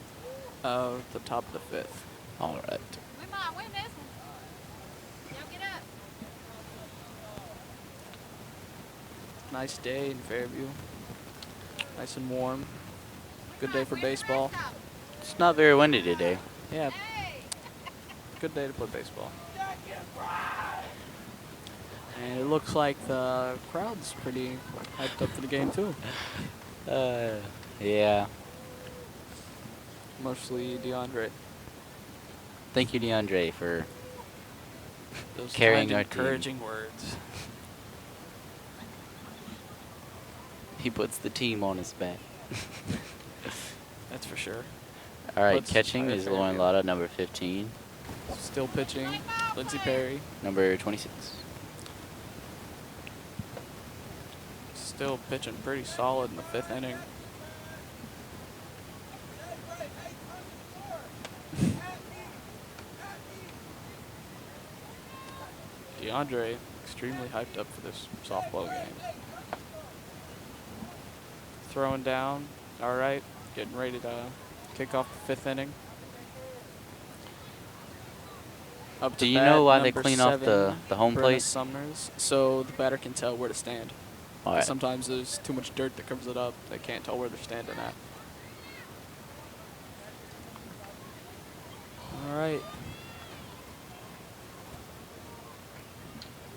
The top of the 5th. All right. We might win this one. Now get up. Nice day in Fairview. Nice and warm. Good day for baseball. It's not very windy today. Yeah, good day to play baseball. And it looks like the crowd's pretty hyped up for the game too. Yeah. Mostly DeAndre. Thank you, DeAndre, for Those Carrying kind, our team. encouraging words. he puts the team on his back. That's for sure. All right, Let's catching try is Fairview. Lauren Lotta, number 15, Still pitching, Lindsey Perry. number 26. Still pitching pretty solid in the 5th inning. DeAndre extremely hyped up for this softball game. Throwing down, all right, getting ready to kick off the 5th inning. Up to Do you bat, know why they number clean off 7, the home Brenna plate? Summers, so the batter can tell where to stand. All right. Sometimes there's too much dirt that covers it up. They can't tell where they're standing at. All right.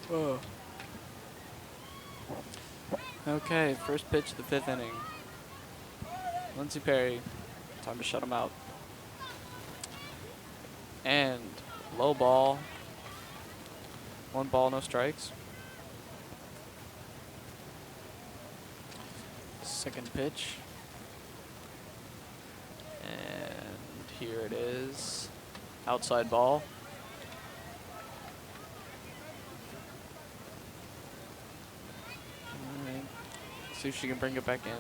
Whoa. Okay, first pitch of the 5th inning. Lindsey Perry, time to shut him out. And low ball. 1 ball, no strikes. Second pitch. And here it is. Outside ball. Alright. See if she can bring it back in.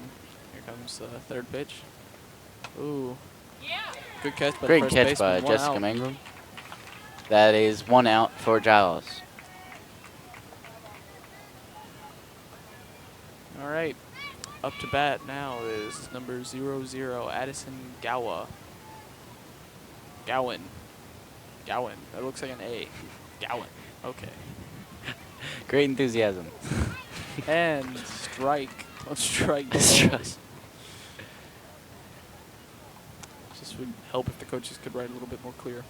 Here comes the 3rd pitch. Ooh. Yeah. Good catch by Great the first catch by baseman. 1 Jessica out. Mangrum. That is 1 out for Giles. All right. Up to bat now is number 00, Addison Gowan. Gowan. That looks like an A. Gowan. Okay. Great enthusiasm. And strike. Let's strike. Strike. Just would help if the coaches could write a little bit more clear.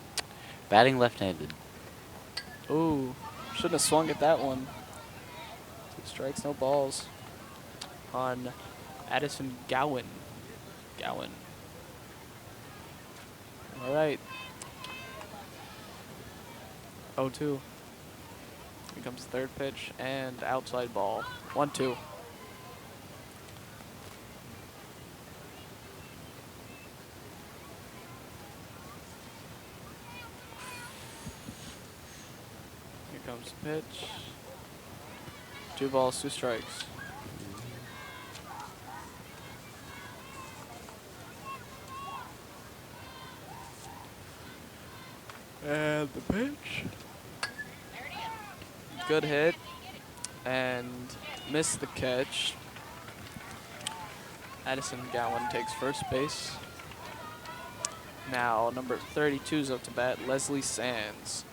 Batting left-handed. Ooh. Shouldn't have swung at that one. 2 strikes, no balls. On Addison Gowan. All right. 0-2. Here comes the 3rd pitch and outside ball. 1-2. Here comes the pitch. 2 balls, 2 strikes. And the pitch. There it is. Good hit. And missed the catch. Addison Gowan takes first base. Now, number 32 is up to bat, Leslie Sands.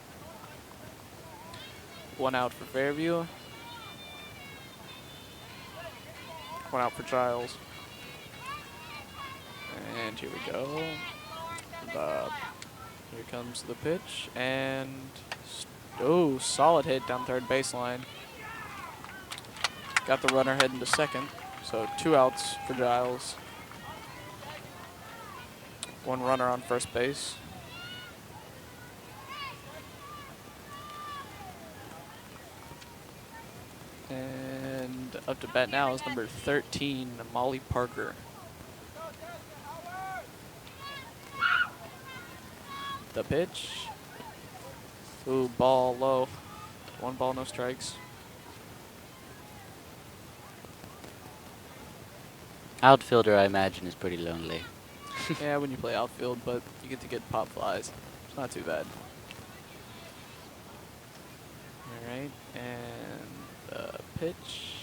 1 out for Fairview. 1 out for Giles. And here we go. Here comes the pitch, and oh, solid hit down third baseline. Got the runner heading to second, so 2 outs for Giles. 1 runner on first base. And up to bat now is number 13, Molly Parker. The pitch. Ooh, ball low. 1 ball, no strikes. Outfielder, I imagine, is pretty lonely. Yeah, when you play outfield, but you get to get pop flies. It's not too bad. All right, and the pitch.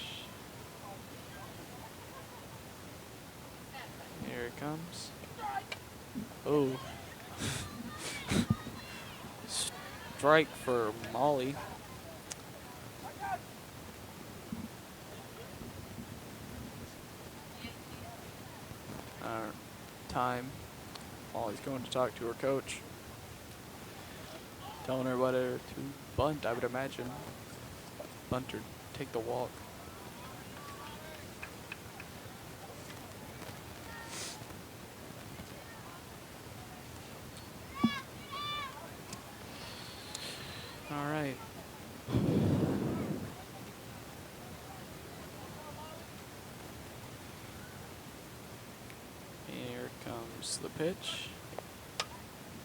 Here it comes. Oh. Strike for Molly. Time. Molly's going to talk to her coach. Telling her whether to bunt, I would imagine. Bunt or take the walk. All right. Here comes the pitch.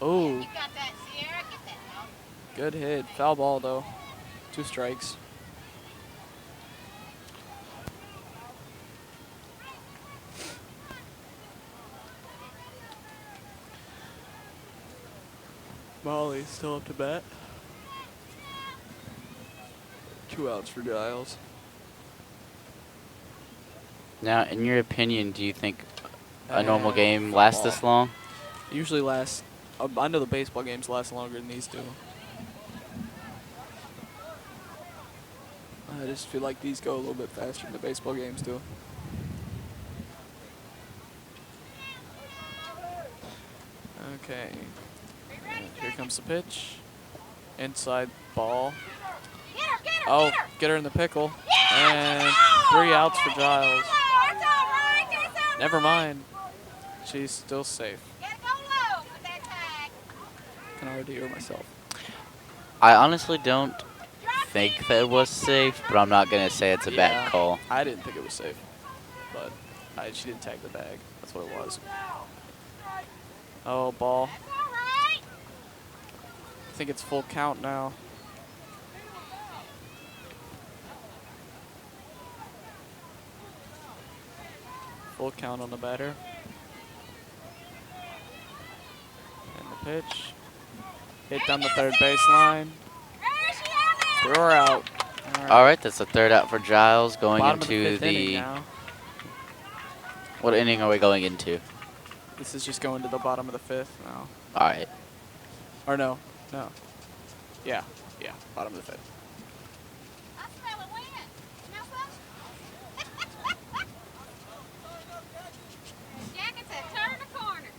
Oh, You got that, Sierra. Get that out. good hit. Foul ball, though. 2 strikes. Molly still up to bat. 2 outs for Giles. Now, in your opinion, do you think a normal game lasts this long? Usually lasts. I know the baseball games last longer than these do. I just feel like these go a little bit faster than the baseball games do. Okay. And here comes the pitch. Inside ball. Get her, get her, Oh, get her. get her in the pickle. Yeah, And let's go. 3 outs for It's Giles. all right, it's all Never right. mind. She's still safe. Gotta go low with that tag. Can already hear myself. I honestly don't think that it was safe, but I'm not going to say it's a bad call. I didn't think it was safe, but she didn't tag the bag. That's what it was. Oh, ball. That's all right. I think it's full count now. Full count on the batter. And the pitch. Hit down the third baseline. There she has it. Threw her out. All right, that's the 3rd out for Giles going Bottom of the into 5th inning the... now. What inning are we going into? This is just going to the bottom of the 5th now. All right. Or no. Yeah, bottom of the 5th. I smell a wind. Smell something? Jacket said turn the corner.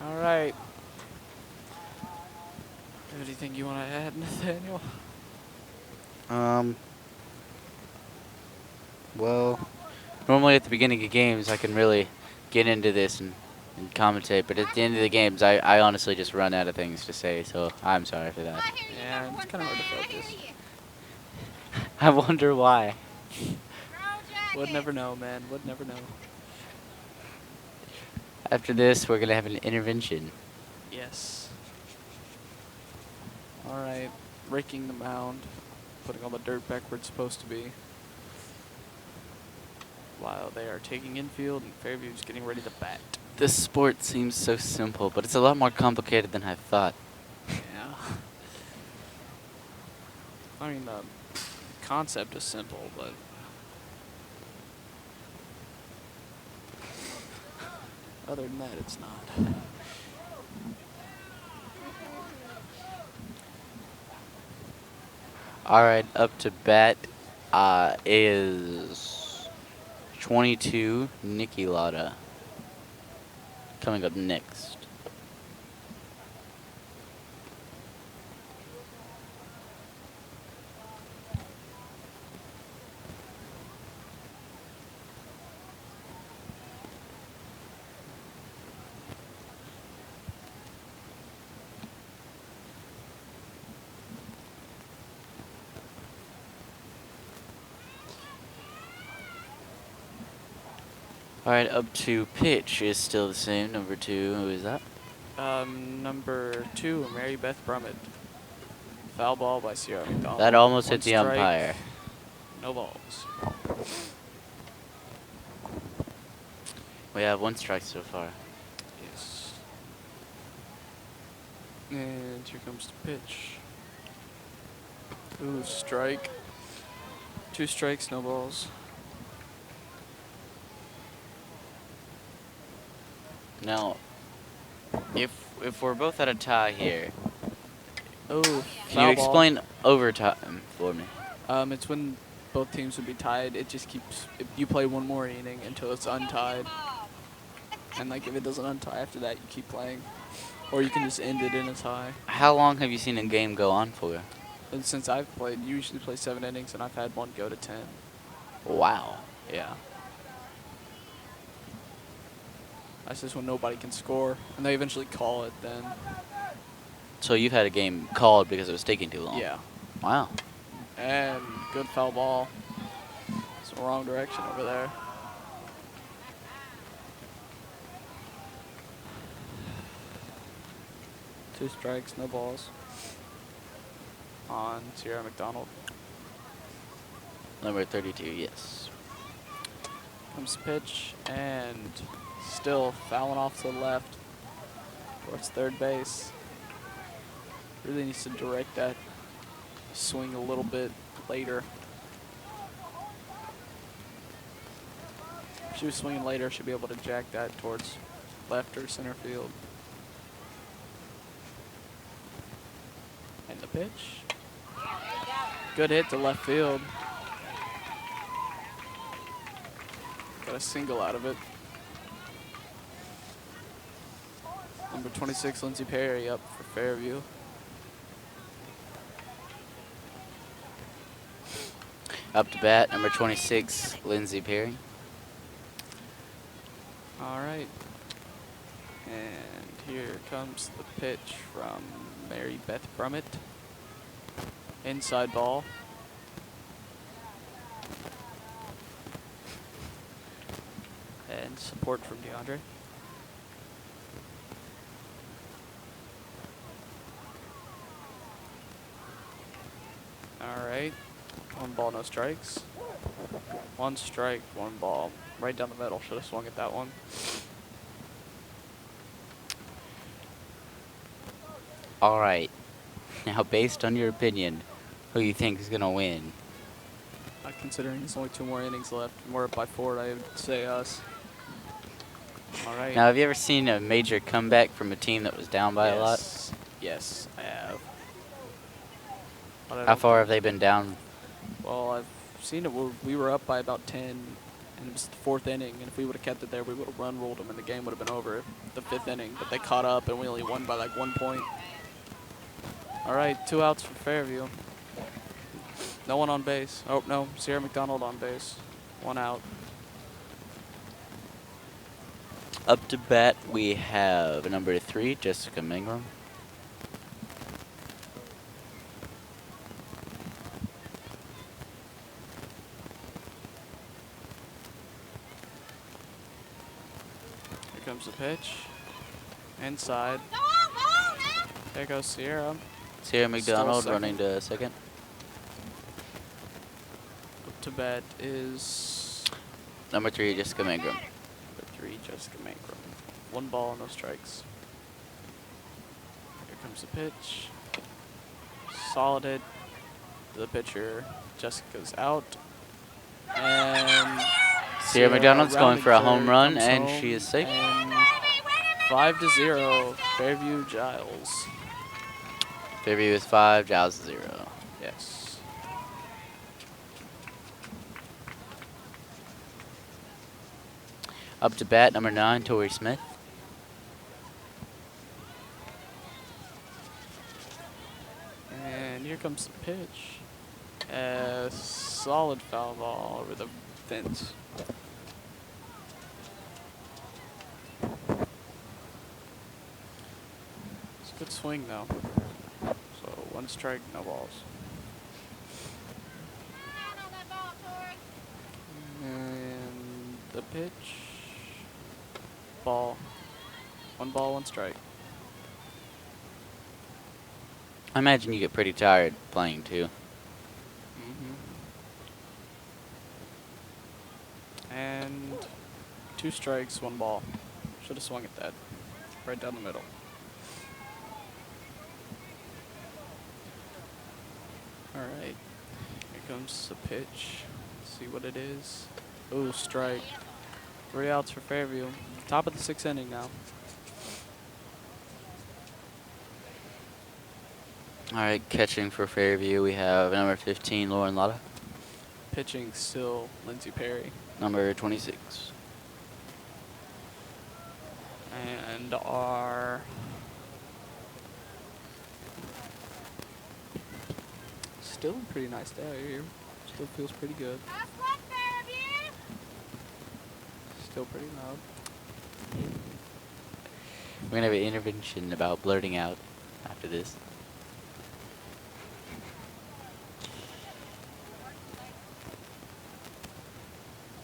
All right. Anything you want to add, Nathaniel? Well, normally at the beginning of games, I can really get into this and commentate, but at the end of the games, I honestly just run out of things to say, so I'm sorry for that. I hear you, Yeah, number it's kinda hard to 1 fan. I hear focus. you. I wonder why. Girl jacket. Would never know, man. Would never know. After this, we're going to have an intervention. Yes. All right. Raking the mound. Putting all the dirt back where it's supposed to be. While they are taking infield and Fairview's getting ready to bat. This sport seems so simple, but it's a lot more complicated than I thought. Yeah. I mean, the concept is simple, but Other than that, it's not. All right, up to bat is 22 Nikki Lotta coming up next. All right, up to pitch is still the same. Number 2, who is that? Number 2, Mary Beth Brummett. Foul ball by Sierra McDonald. That almost One hit the strike, umpire. No balls. We have 1 strike so far. Yes. And here comes the pitch. Ooh, strike. 2 strikes, no balls. Now, if we're both at a tie here, Oh, can you foul ball. explain overtime for me? It's when both teams would be tied. It just keeps. If you play one more inning until it's untied, and like if it doesn't untie after that, you keep playing, or you can just end it in a tie. How long have you seen a game go on for? And since I've played, you usually play 7 innings, and I've had one go to 10. Wow. Yeah. That's just when nobody can score, and they eventually call it then. So you've had a game called because it was taking too long? Yeah. Wow. And good foul ball. It's the wrong direction over there. Two strikes, no balls. On Sierra McDonald. Number 32, yes. Comes pitch, and still fouling off to the left towards third base. Really needs to direct that swing a little bit later. If she was swinging later, she'd be able to jack that towards left or center field. And the pitch. Good hit to left field. Got a single out of it. Number 26, Lindsey Perry, up for Fairview. Up to bat, number 26, Lindsey Perry. All right. And here comes the pitch from Mary Beth Brummett. Inside ball. And support from DeAndre. All right. 1 ball, no strikes. 1 strike, 1 ball. Right down the middle. Should have swung at that one. All right. Now, based on your opinion, who you think is going to win? Considering there's only 2 more innings left, and we're up by 4, I would say us. All right. Now, have you ever seen a major comeback from a team that was down by a lot? Yes, I have. But I How don't far think- have they been down? Well, I've seen it. We were up by about 10, and it was the 4th inning. And if we would have kept it there, we would have run ruled them, and the game would have been over. The 5th inning, but they caught up, and we only won by like 1 point. All right, 2 outs for Fairview. No one on base. Oh no, Sierra McDonald on base. 1 out. Up to bat, we have number 3, Jessica Mangrum. Here comes the pitch. Inside. Go on now. There goes Sierra. Sierra McDonald second. running to second. Up to bat is Number 3, Jessica Mangrum. number 3, Jessica Mangrum. 1 ball, no strikes. Here comes the pitch. Solid hit to the pitcher. Jessica's out. And Sierra McDonald's going rounding for a third home run, comes and home, she is safe. and 5-0, Fairview Giles. Fairview is 5, Giles is 0. Yes. Up to bat, number 9, Tori Smith. And here comes the pitch. A solid foul ball over the fence. It's a good swing though. So 1 strike, no balls. Hand on that ball, Tori. And the pitch. Ball. 1 ball, 1 strike. I imagine you get pretty tired playing too. And 2 strikes, 1 ball. Should have swung at that. Right down the middle. Alright. Here comes the pitch. See what it is. Ooh, strike. 3 outs for Fairview. Top of the 6th inning now. All right, catching for Fairview, we have number 15, Lauren Lotta. Pitching still Lindsey Perry. Number 26. And our still a pretty nice day out here. Still feels pretty good. That's what, Fairview. Still pretty loud. We're going to have an intervention about blurting out after this.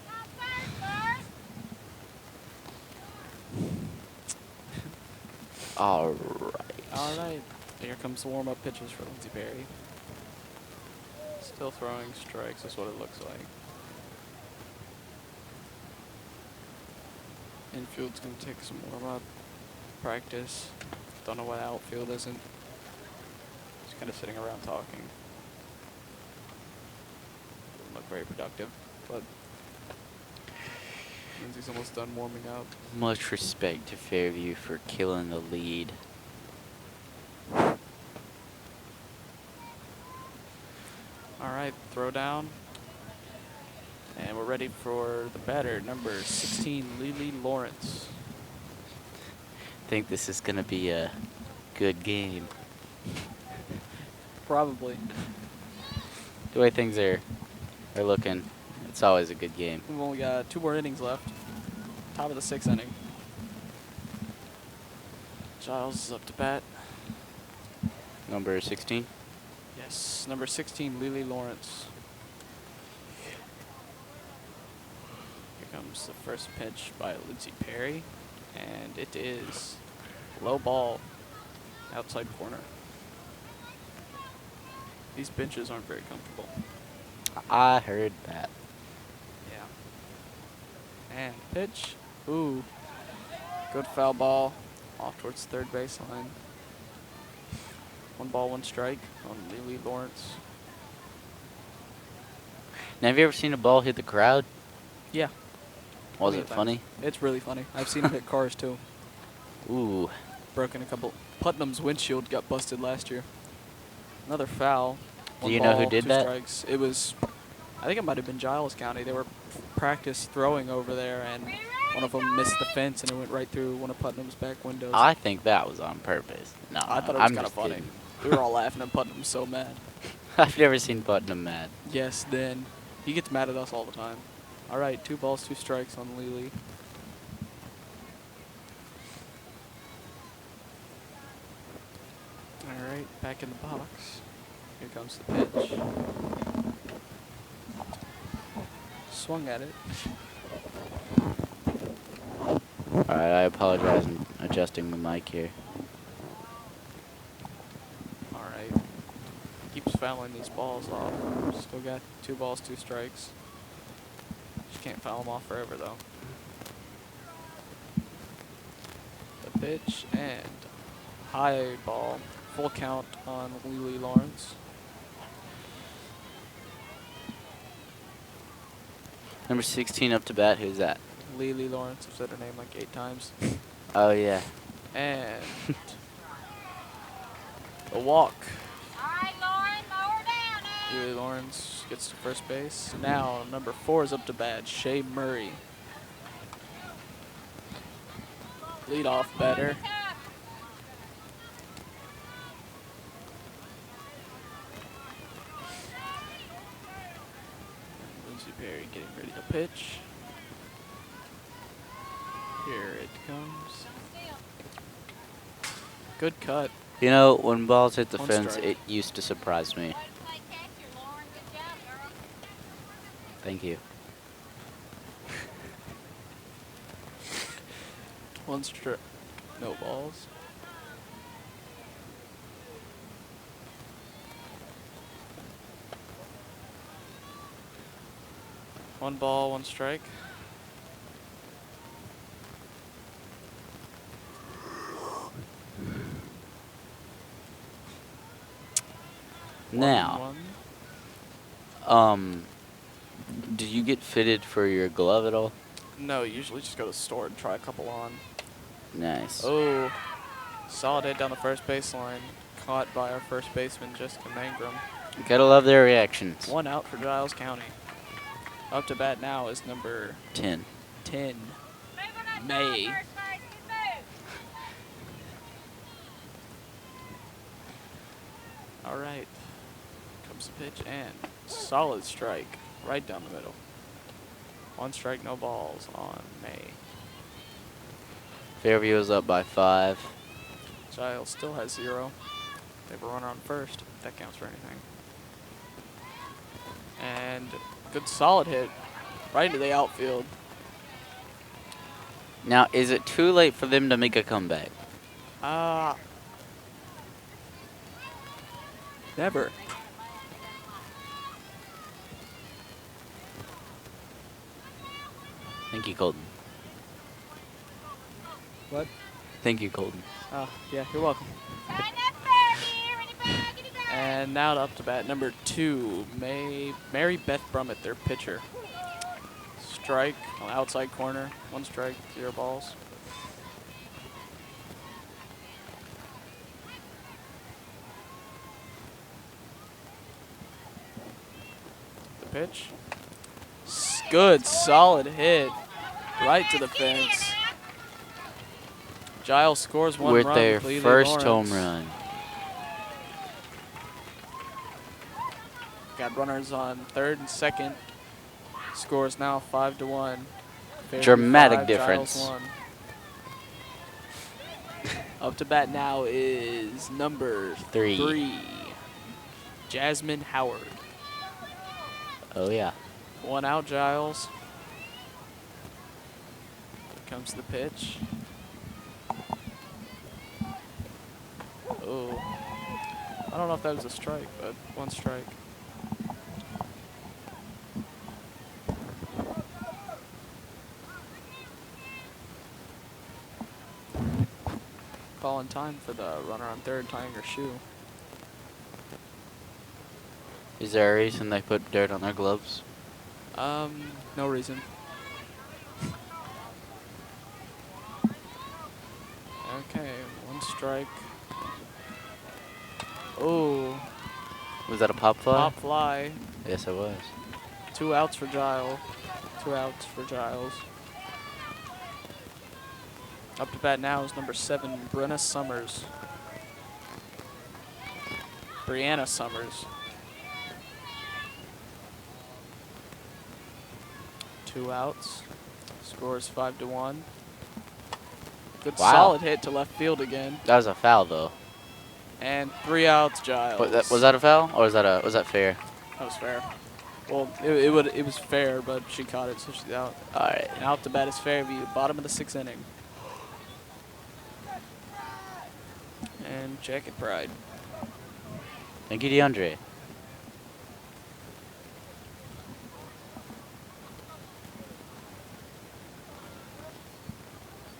Not first. All right. All right. Here comes the warm-up pitches for Lindsey Perry. Still throwing strikes. That's what it looks like. Infield's going to take some warm-up practice. Don't know what outfield isn't. Just kind of sitting around talking. Doesn't look very productive, but Lindsey's almost done warming up. Much respect to Fairview for killing the lead. All right, throw down. And we're ready for the batter, number 16, Lily Lawrence. Think this is going to be a good game. Probably. The way things are looking, it's always a good game. We've only got 2 more innings left. Top of the 6th inning. Giles is up to bat. Number 16. Yes, number 16, Lily Lawrence. Here comes the first pitch by Lindsey Perry, and it is low ball, outside corner. These benches aren't very comfortable. I heard that. Yeah. And pitch. Ooh. Good foul ball. Off towards third baseline. 1 ball, 1 strike on Lily Lawrence. Now, have you ever seen a ball hit the crowd? Yeah. Was Plenty it of times. funny? It's really funny. I've seen it hit cars too. Ooh. Broken a couple. Putnam's windshield got busted last year. Another foul. Do 1 you know ball, who did 2 that? strikes. It was, I think it might have been Giles County. They were practice throwing over there, and one of them missed the fence, and it went right through one of Putnam's back windows. I think that was on purpose. No, I thought it was I'm kind of just funny. kidding. We were all laughing, and Putnam was so mad. I've never seen Putnam mad. Yes, then. He gets mad at us all the time. All right, 2 balls, 2 strikes on Lily. All right, back in the box. Here comes the pitch. Swung at it. All right, I apologize. I'm adjusting the mic here. All right. Keeps fouling these balls off. Still got 2 balls, 2 strikes. Just can't foul them off forever, though. The pitch and high ball. Full count on Lily Lawrence. Number 16 up to bat. Who's that? Lily Lawrence. I've said her name like 8 times. Oh yeah. And a walk. All right, Lauren, lower down now. Julie Lawrence gets to first base. Now number 4 is up to bat. Shay Murray. Lead off better. Tough. Lindsey Perry getting ready to pitch. Here it comes. Still. Good cut. You know, when balls hit the One fence, strike. it used to surprise me. Way to play catcher, Lauren. Good job, girl. Thank you. One strike. No balls. One ball, one strike. Now, 1-1. do you get fitted for your glove at all? No, usually just go to the store and try a couple on. Nice. Oh, solid hit down the first baseline. Caught by our first baseman, Jessica Mangrum. Gotta love their reactions. 1 out for Giles County. Up to bat now is number 10. 10. Move on that May. ball, first base. Good move. All right. Comes the pitch and solid strike right down the middle. 1 strike, no balls on May. Fairview is up by 5. Giles still has 0. They have a runner on first, if that counts for anything. And good solid hit right into the outfield. Now, is it too late for them to make a comeback? Never. Thank you, Colton. What? Thank you, Colton. Oh, yeah, you're welcome. Sign up, Fairview. Ready, ball, get it going. And now up to bat number 2, Mary Beth Brummett, their pitcher. Strike on the outside corner. 1 strike, 0 balls. The pitch. Good, solid hit. Right to the fence. Giles scores 1 With run. their Lily first Lawrence. home run. Got runners on third and second. Scores now 5-1. Fairview Dramatic 5, difference. Giles 1. Up to bat now is number 3, Jasmine Howard. Oh, yeah. 1 out, Giles. Here comes the pitch. Oh. I don't know if that was a strike, but 1 strike. Call in time for the runner on third tying her shoe. Is there a reason they put dirt on their gloves? No reason. Okay, 1 strike. Oh, Was that a pop fly? pop fly. Yes, it was. 2 outs for Giles. 2 outs for Giles. Up to bat now is number 7, Brianna Summers. 2 outs. Scores 5-1. Good Wow. solid hit to left field again. That was a foul, though. And 3 outs, Giles. Was that a foul, or was that fair? That was fair. Well, it was fair, but she caught it, so she's out. All right. And out to bat is Fairview, bottom of the 6th inning. And Jacket Pride. Thank you, DeAndre.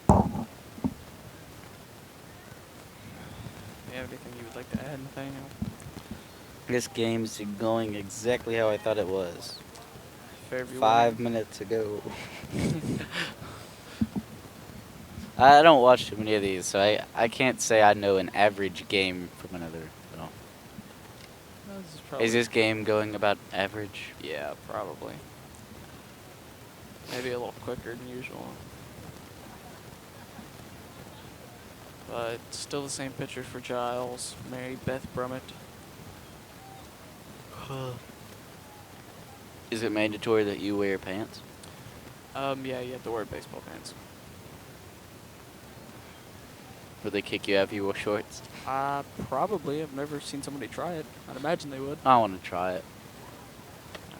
Do you have anything you would like to add, Nathaniel? This game's going exactly how I thought it was. Fairview 5 minutes ago. I don't watch too many of these, so I can't say I know an average game from another. So. This is probably. Is this game going about average? Yeah, probably. Maybe a little quicker than usual. But still the same picture for Giles. Mary Beth Brummett. Is it mandatory that you wear pants? Yeah, you have to wear baseball pants. Will they kick you out if you wear shorts? Probably. I've never seen somebody try it. I'd imagine they would. I want to try it.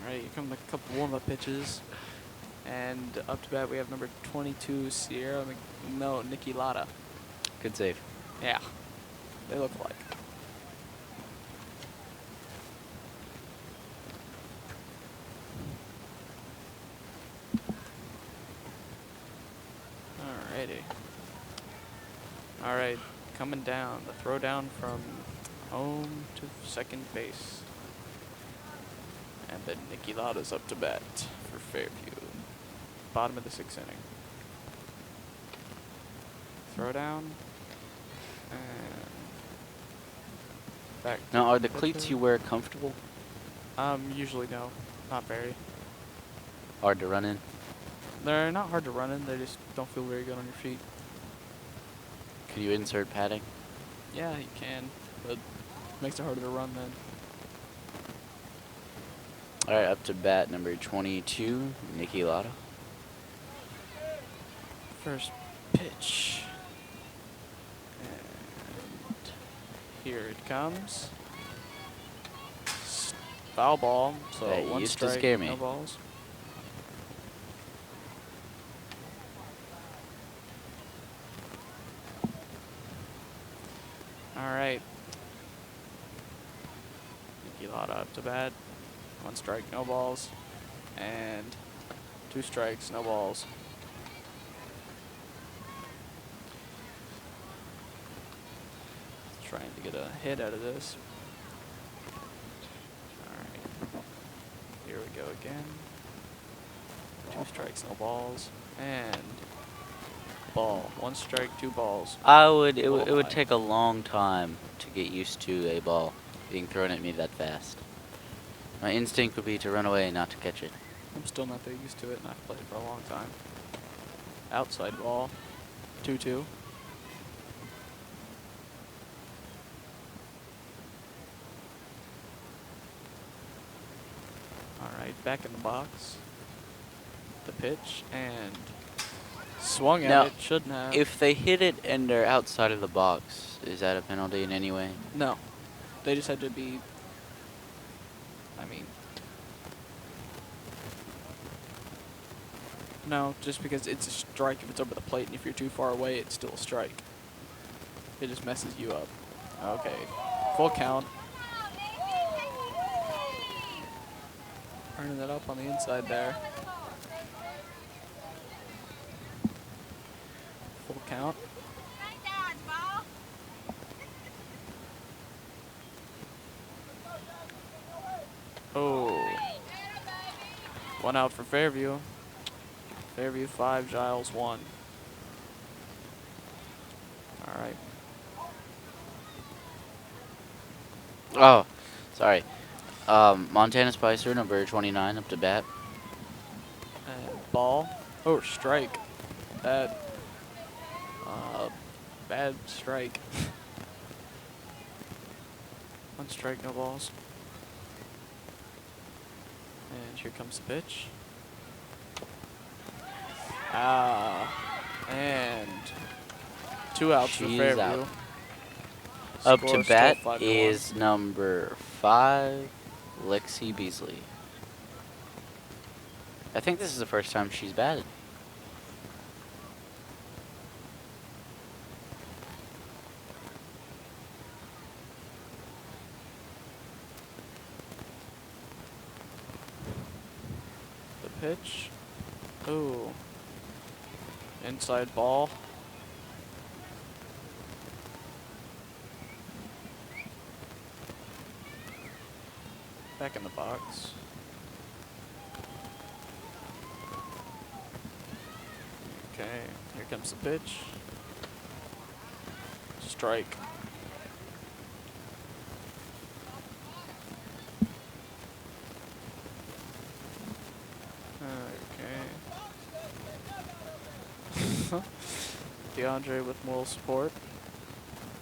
Alright, here come a couple warm-up pitches. And up to bat, we have number 22, Nikki Latta. Good save. Yeah, they look alike. Alrighty. Alright, coming down. The throw down from home to second base. And then Nikki Latta's up to bat for Fairview. Bottom of the 6th inning. Throw down. And back. Now, to are the pitcher. cleats you wear comfortable? Usually no. Not very. Hard to run in? They're not hard to run in, they just don't feel very good on your feet. Could you insert padding? Yeah, you can, but makes it harder to run then. Alright, up to bat number 22, Nikki Latta. First pitch. And here it comes. Foul ball, so That one used to strike, scare me. no balls. Alright. Nikki Latta up to bat. One strike, no balls. And 2 strikes, no balls. Trying to get a hit out of this. Alright. Here we go again. 2 strikes, no balls. And ball. 1 strike, 2 balls. It would Little high. take a long time to get used to a ball being thrown at me that fast. My instinct would be to run away and not to catch it. I'm still not that used to it, and I've played for a long time. Outside ball. 2-2. Alright, back in the box. The pitch, and swung at Now, it, shouldn't have. If they hit it and they're outside of the box, is that a penalty in any way? No. They just had to be, no, just because it's a strike if it's over the plate, and if you're too far away, it's still a strike. It just messes you up. Okay. Full count. Turning that up on the inside there. Full count. Great dodgeball. Oh. 1 out for Fairview. Fairview 5, Giles 1. Alright. Oh, sorry. Montana Spicer, number 29, up to bat. And ball. Oh, strike. Bad. Bad strike. 1 strike, no balls. And here comes the pitch. And 2 outs for She's Fairview. out. Up to Score still bat 5-1. is number 5, Lexi Beasley. I think this is the first time she's batted. The pitch. Ooh. Inside ball. Back in the box. Okay, here comes the pitch. Strike. Okay. DeAndre with moral support.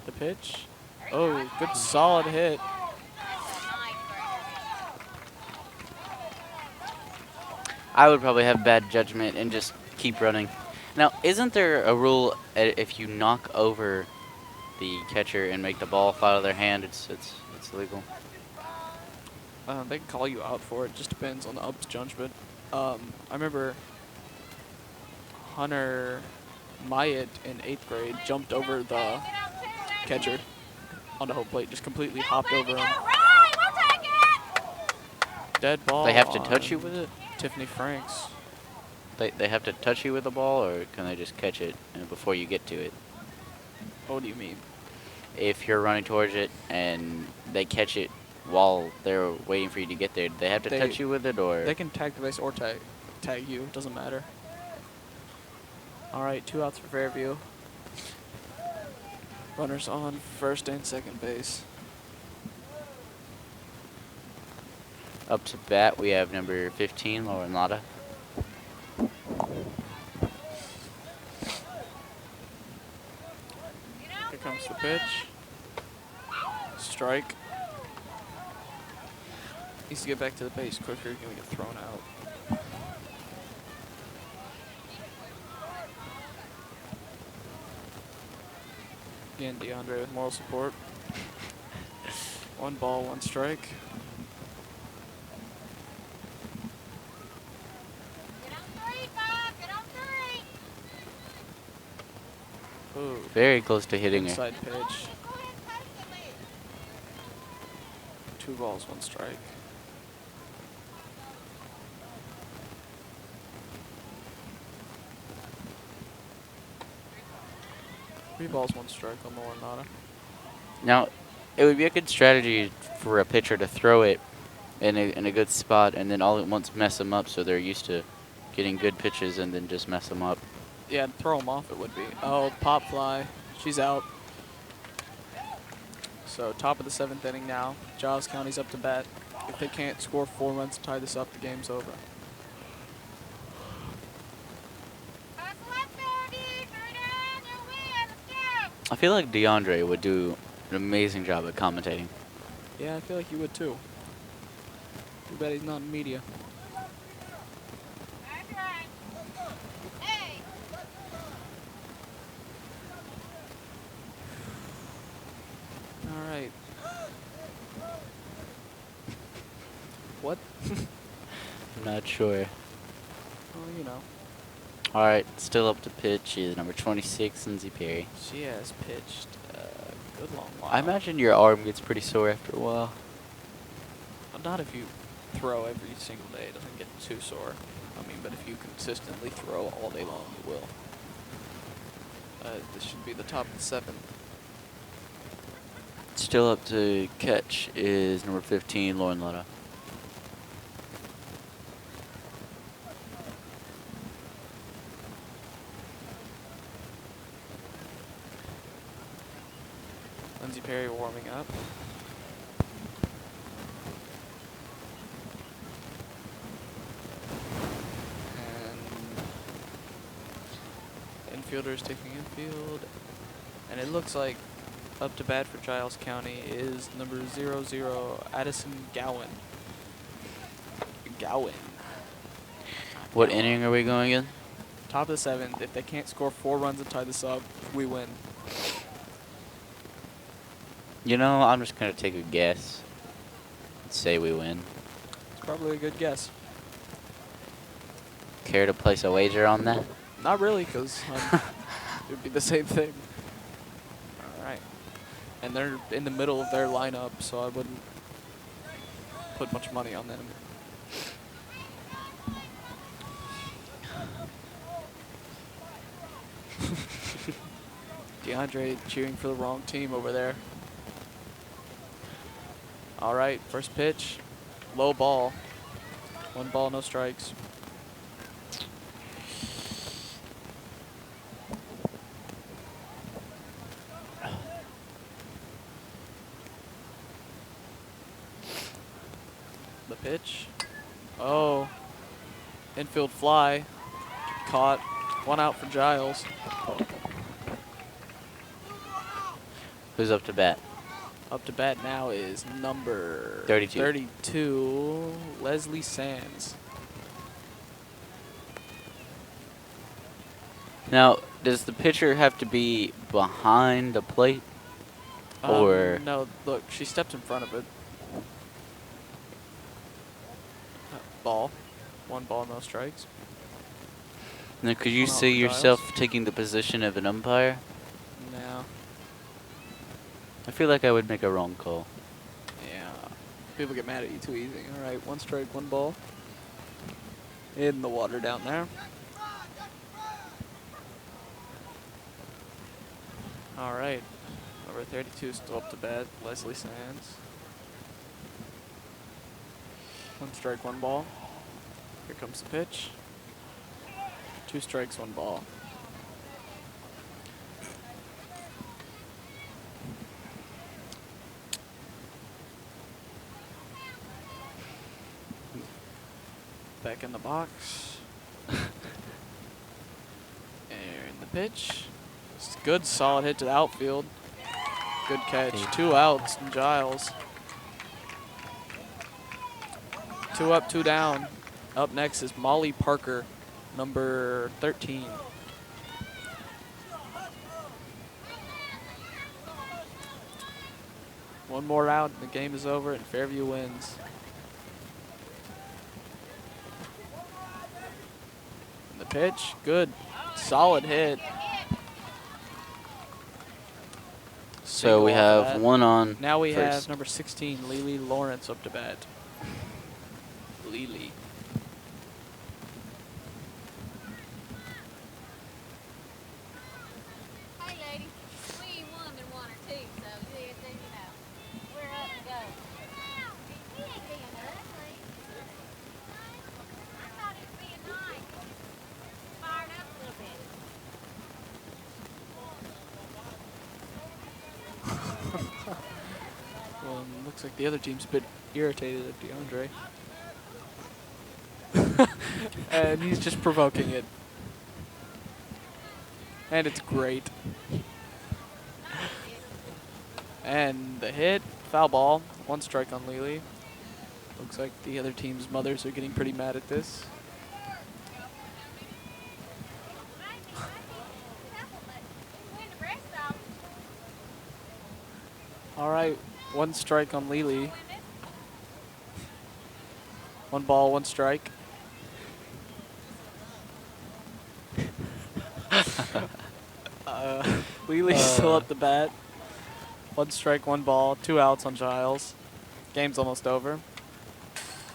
The pitch. Oh, good solid hit. I would probably have bad judgment and just keep running. Now, isn't there a rule if you knock over the catcher and make the ball fall out of their hand, it's illegal? They can call you out for it. Just depends on the ump's judgment. I remember Hunter Myatt in 8th grade jumped over the catcher on the home plate, just completely hopped over him. Dead ball. They have to touch you on with it? Tiffany Franks. They have to touch you with the ball, or can they just catch it before you get to it? What do you mean? If you're running towards it and they catch it while they're waiting for you to get there, do they have to touch you with it, or? They can tag the base or tag you. It doesn't matter. All right, 2 outs for Fairview. Runners on first and second base. Up to bat, we have number 15, Lauren Lotta. Here comes the pitch. Strike. Needs to get back to the base quicker. Gonna get thrown out. Again, DeAndre with moral support. 1 ball, 1 strike. Get on 3, Bob. Get on 3. Ooh, Very close to hitting her. inside pitch. Go ahead and take the lead. 2 balls, 1 strike. Three balls, 1 strike on the Nada. Now, it would be a good strategy for a pitcher to throw it in a good spot and then all at once mess them up, so they're used to getting good pitches and then just mess them up. Yeah, throw them off it would be. Oh, pop fly. She's out. So top of the 7th inning now. Giles County's up to bat. If they can't score 4 runs to tie this up, the game's over. Hustle up, Fairview. 3 down. You'll win. Let's go. I feel like DeAndre would do an amazing job at commentating. Yeah, I feel like you would too. Too bad he's not in media. That's right. Hey. All right. What? I'm not sure. Well, you know. All right, still up to pitch is number 26, Lindsay Perry. She has pitched a good long while. I imagine your arm gets pretty sore after a while. Not if you throw every single day. It doesn't get too sore. I mean, but if you consistently throw all day long, you will. This should be the top of the 7th. Still up to catch is number 15, Lauren Lotta. Lindsay Perry warming up. And infielders taking infield. And it looks like up to bat for Giles County is number 00, Addison Gowan. Gowan. What inning are we going in? Top of the 7th. If they can't score 4 runs and tie this up, we win. You know, I'm just going to take a guess and say we win. It's probably a good guess. Care to place a wager on that? Not really, because it would be the same thing. All right. And they're in the middle of their lineup, so I wouldn't put much money on them. DeAndre cheering for the wrong team over there. All right, first pitch, low ball. 1 ball, no strikes. pitch. Oh. Infield fly. Caught. 1 out for Giles. Who's up to bat? Up to bat now is number 32. 32, Leslie Sands. Now, does the pitcher have to be behind the plate? Or No, look, she stepped in front of it. Ball. 1 ball, no strikes. now, could you One out see for yourself Giles. taking the position of an umpire? No. I feel like I would make a wrong call. Yeah. People get mad at you too easy. All right, 1 strike, 1 ball. In the water down there. All right. Number 32 still up to bat. Leslie Sands. 1 strike, 1 ball. Here comes the pitch. 2 strikes, 1 ball. Back in the box. And the pitch. It's a good solid hit to the outfield. Good catch. 2 outs from Giles. 2 up, 2 down. Up next is Molly Parker, number 13. One more out, and the game is over, and Fairview wins. And the pitch, good, solid hit. So we Single off the have bat. 1 on Now we first. have number 16, Lily Lawrence, up to bat. Lily. Hey, lady. We ain't won but 1 or 2, so we're up to go. We ain't being ugly. I thought it was being nice. Fired up a little bit. Well, looks like the other team's a bit irritated at DeAndre. And he's just provoking it. And it's great. And the hit, foul ball, 1 strike on Lily. Looks like the other team's mothers are getting pretty mad at this. Win the rest of them. All right, 1 strike on Lily. Win this 1 ball, 1 strike. Lily's still up the bat. 1 strike, 1 ball, 2 outs on Giles. Game's almost over.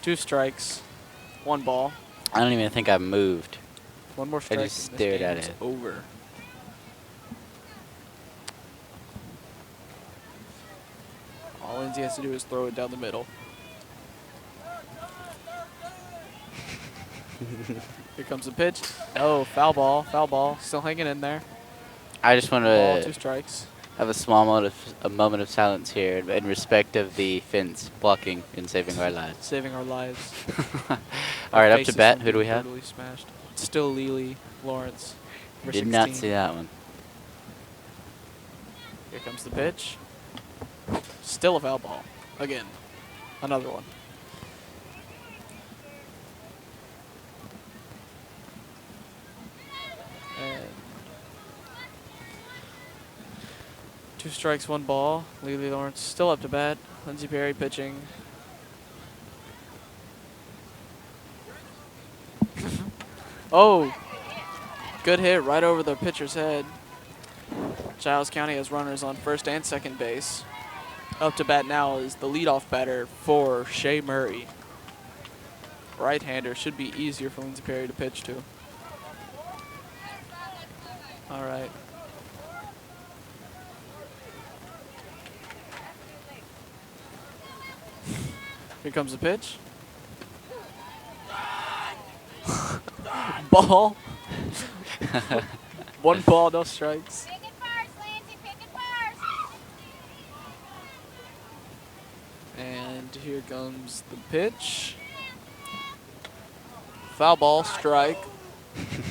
2 strikes, 1 ball. I don't even think I moved. 1 more strike. just and stared this at game's it. over. All Lindsay has to do is throw it down the middle. Here comes the pitch. Oh, foul ball. Still hanging in there. I just want Ball, 2 to strikes. have a moment of silence here in respect of the fence blocking and saving our lives. Saving our lives. All right, up to Faces bat. from Who do we being have? brutally smashed. Still Lily Lawrence. Number Did not 16. see that one. Here comes the pitch. Still a foul ball. Again. Another one. And 2 strikes, 1 ball. Lily Lawrence still up to bat. Lindsey Perry pitching. Oh! Good hit right over the pitcher's head. Giles County has runners on first and second base. Up to bat now is the leadoff batter for Shea Murray. Right-hander should be easier for Lindsey Perry to pitch to. All right. Here comes the pitch. Ball. 1 ball, no strikes. Pick it first, Lindsay. Pick it first. And here comes the pitch. Foul ball, strike.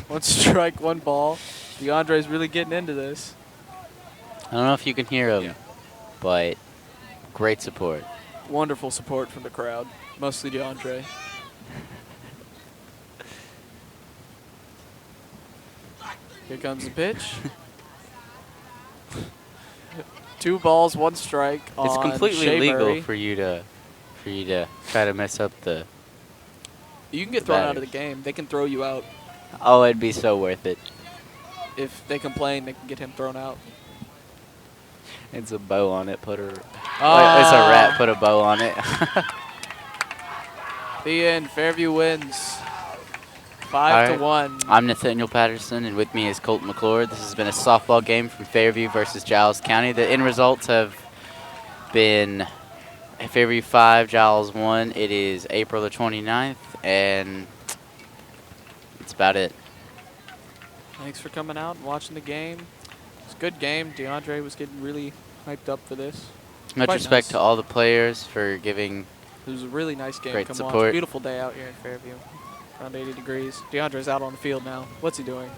One strike, one ball. DeAndre's really getting into this. I don't know if you can hear him, Yeah. but great support. Wonderful support from the crowd, mostly DeAndre. Here comes the pitch. 2 balls, 1 strike. It's on completely Shea legal Murray. for you to try to mess up the. You can get the thrown out of the batters. game. They can throw you out. Oh, it'd be so worth it. If they complain, they can get him thrown out. It's a bow on it. Put a. It's a Ah. wrap. Put a bow on it. The end. Fairview wins. All 5-1. I'm Nathaniel Patterson, and with me is Colton McClure. This has been a softball game from Fairview versus Giles County. The end results have been Fairview 5, Giles 1. It is April the 29th, and that's about it. Thanks for coming out and watching the game. It's a good game. DeAndre was getting really hyped up for this. Much Quite respect nice. to all the players for giving. It was a really nice game. Great Come support. watch. Beautiful day out here in Fairview. Around 80 degrees. DeAndre's out on the field now. What's he doing?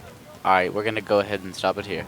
All right, we're going to go ahead and stop it here.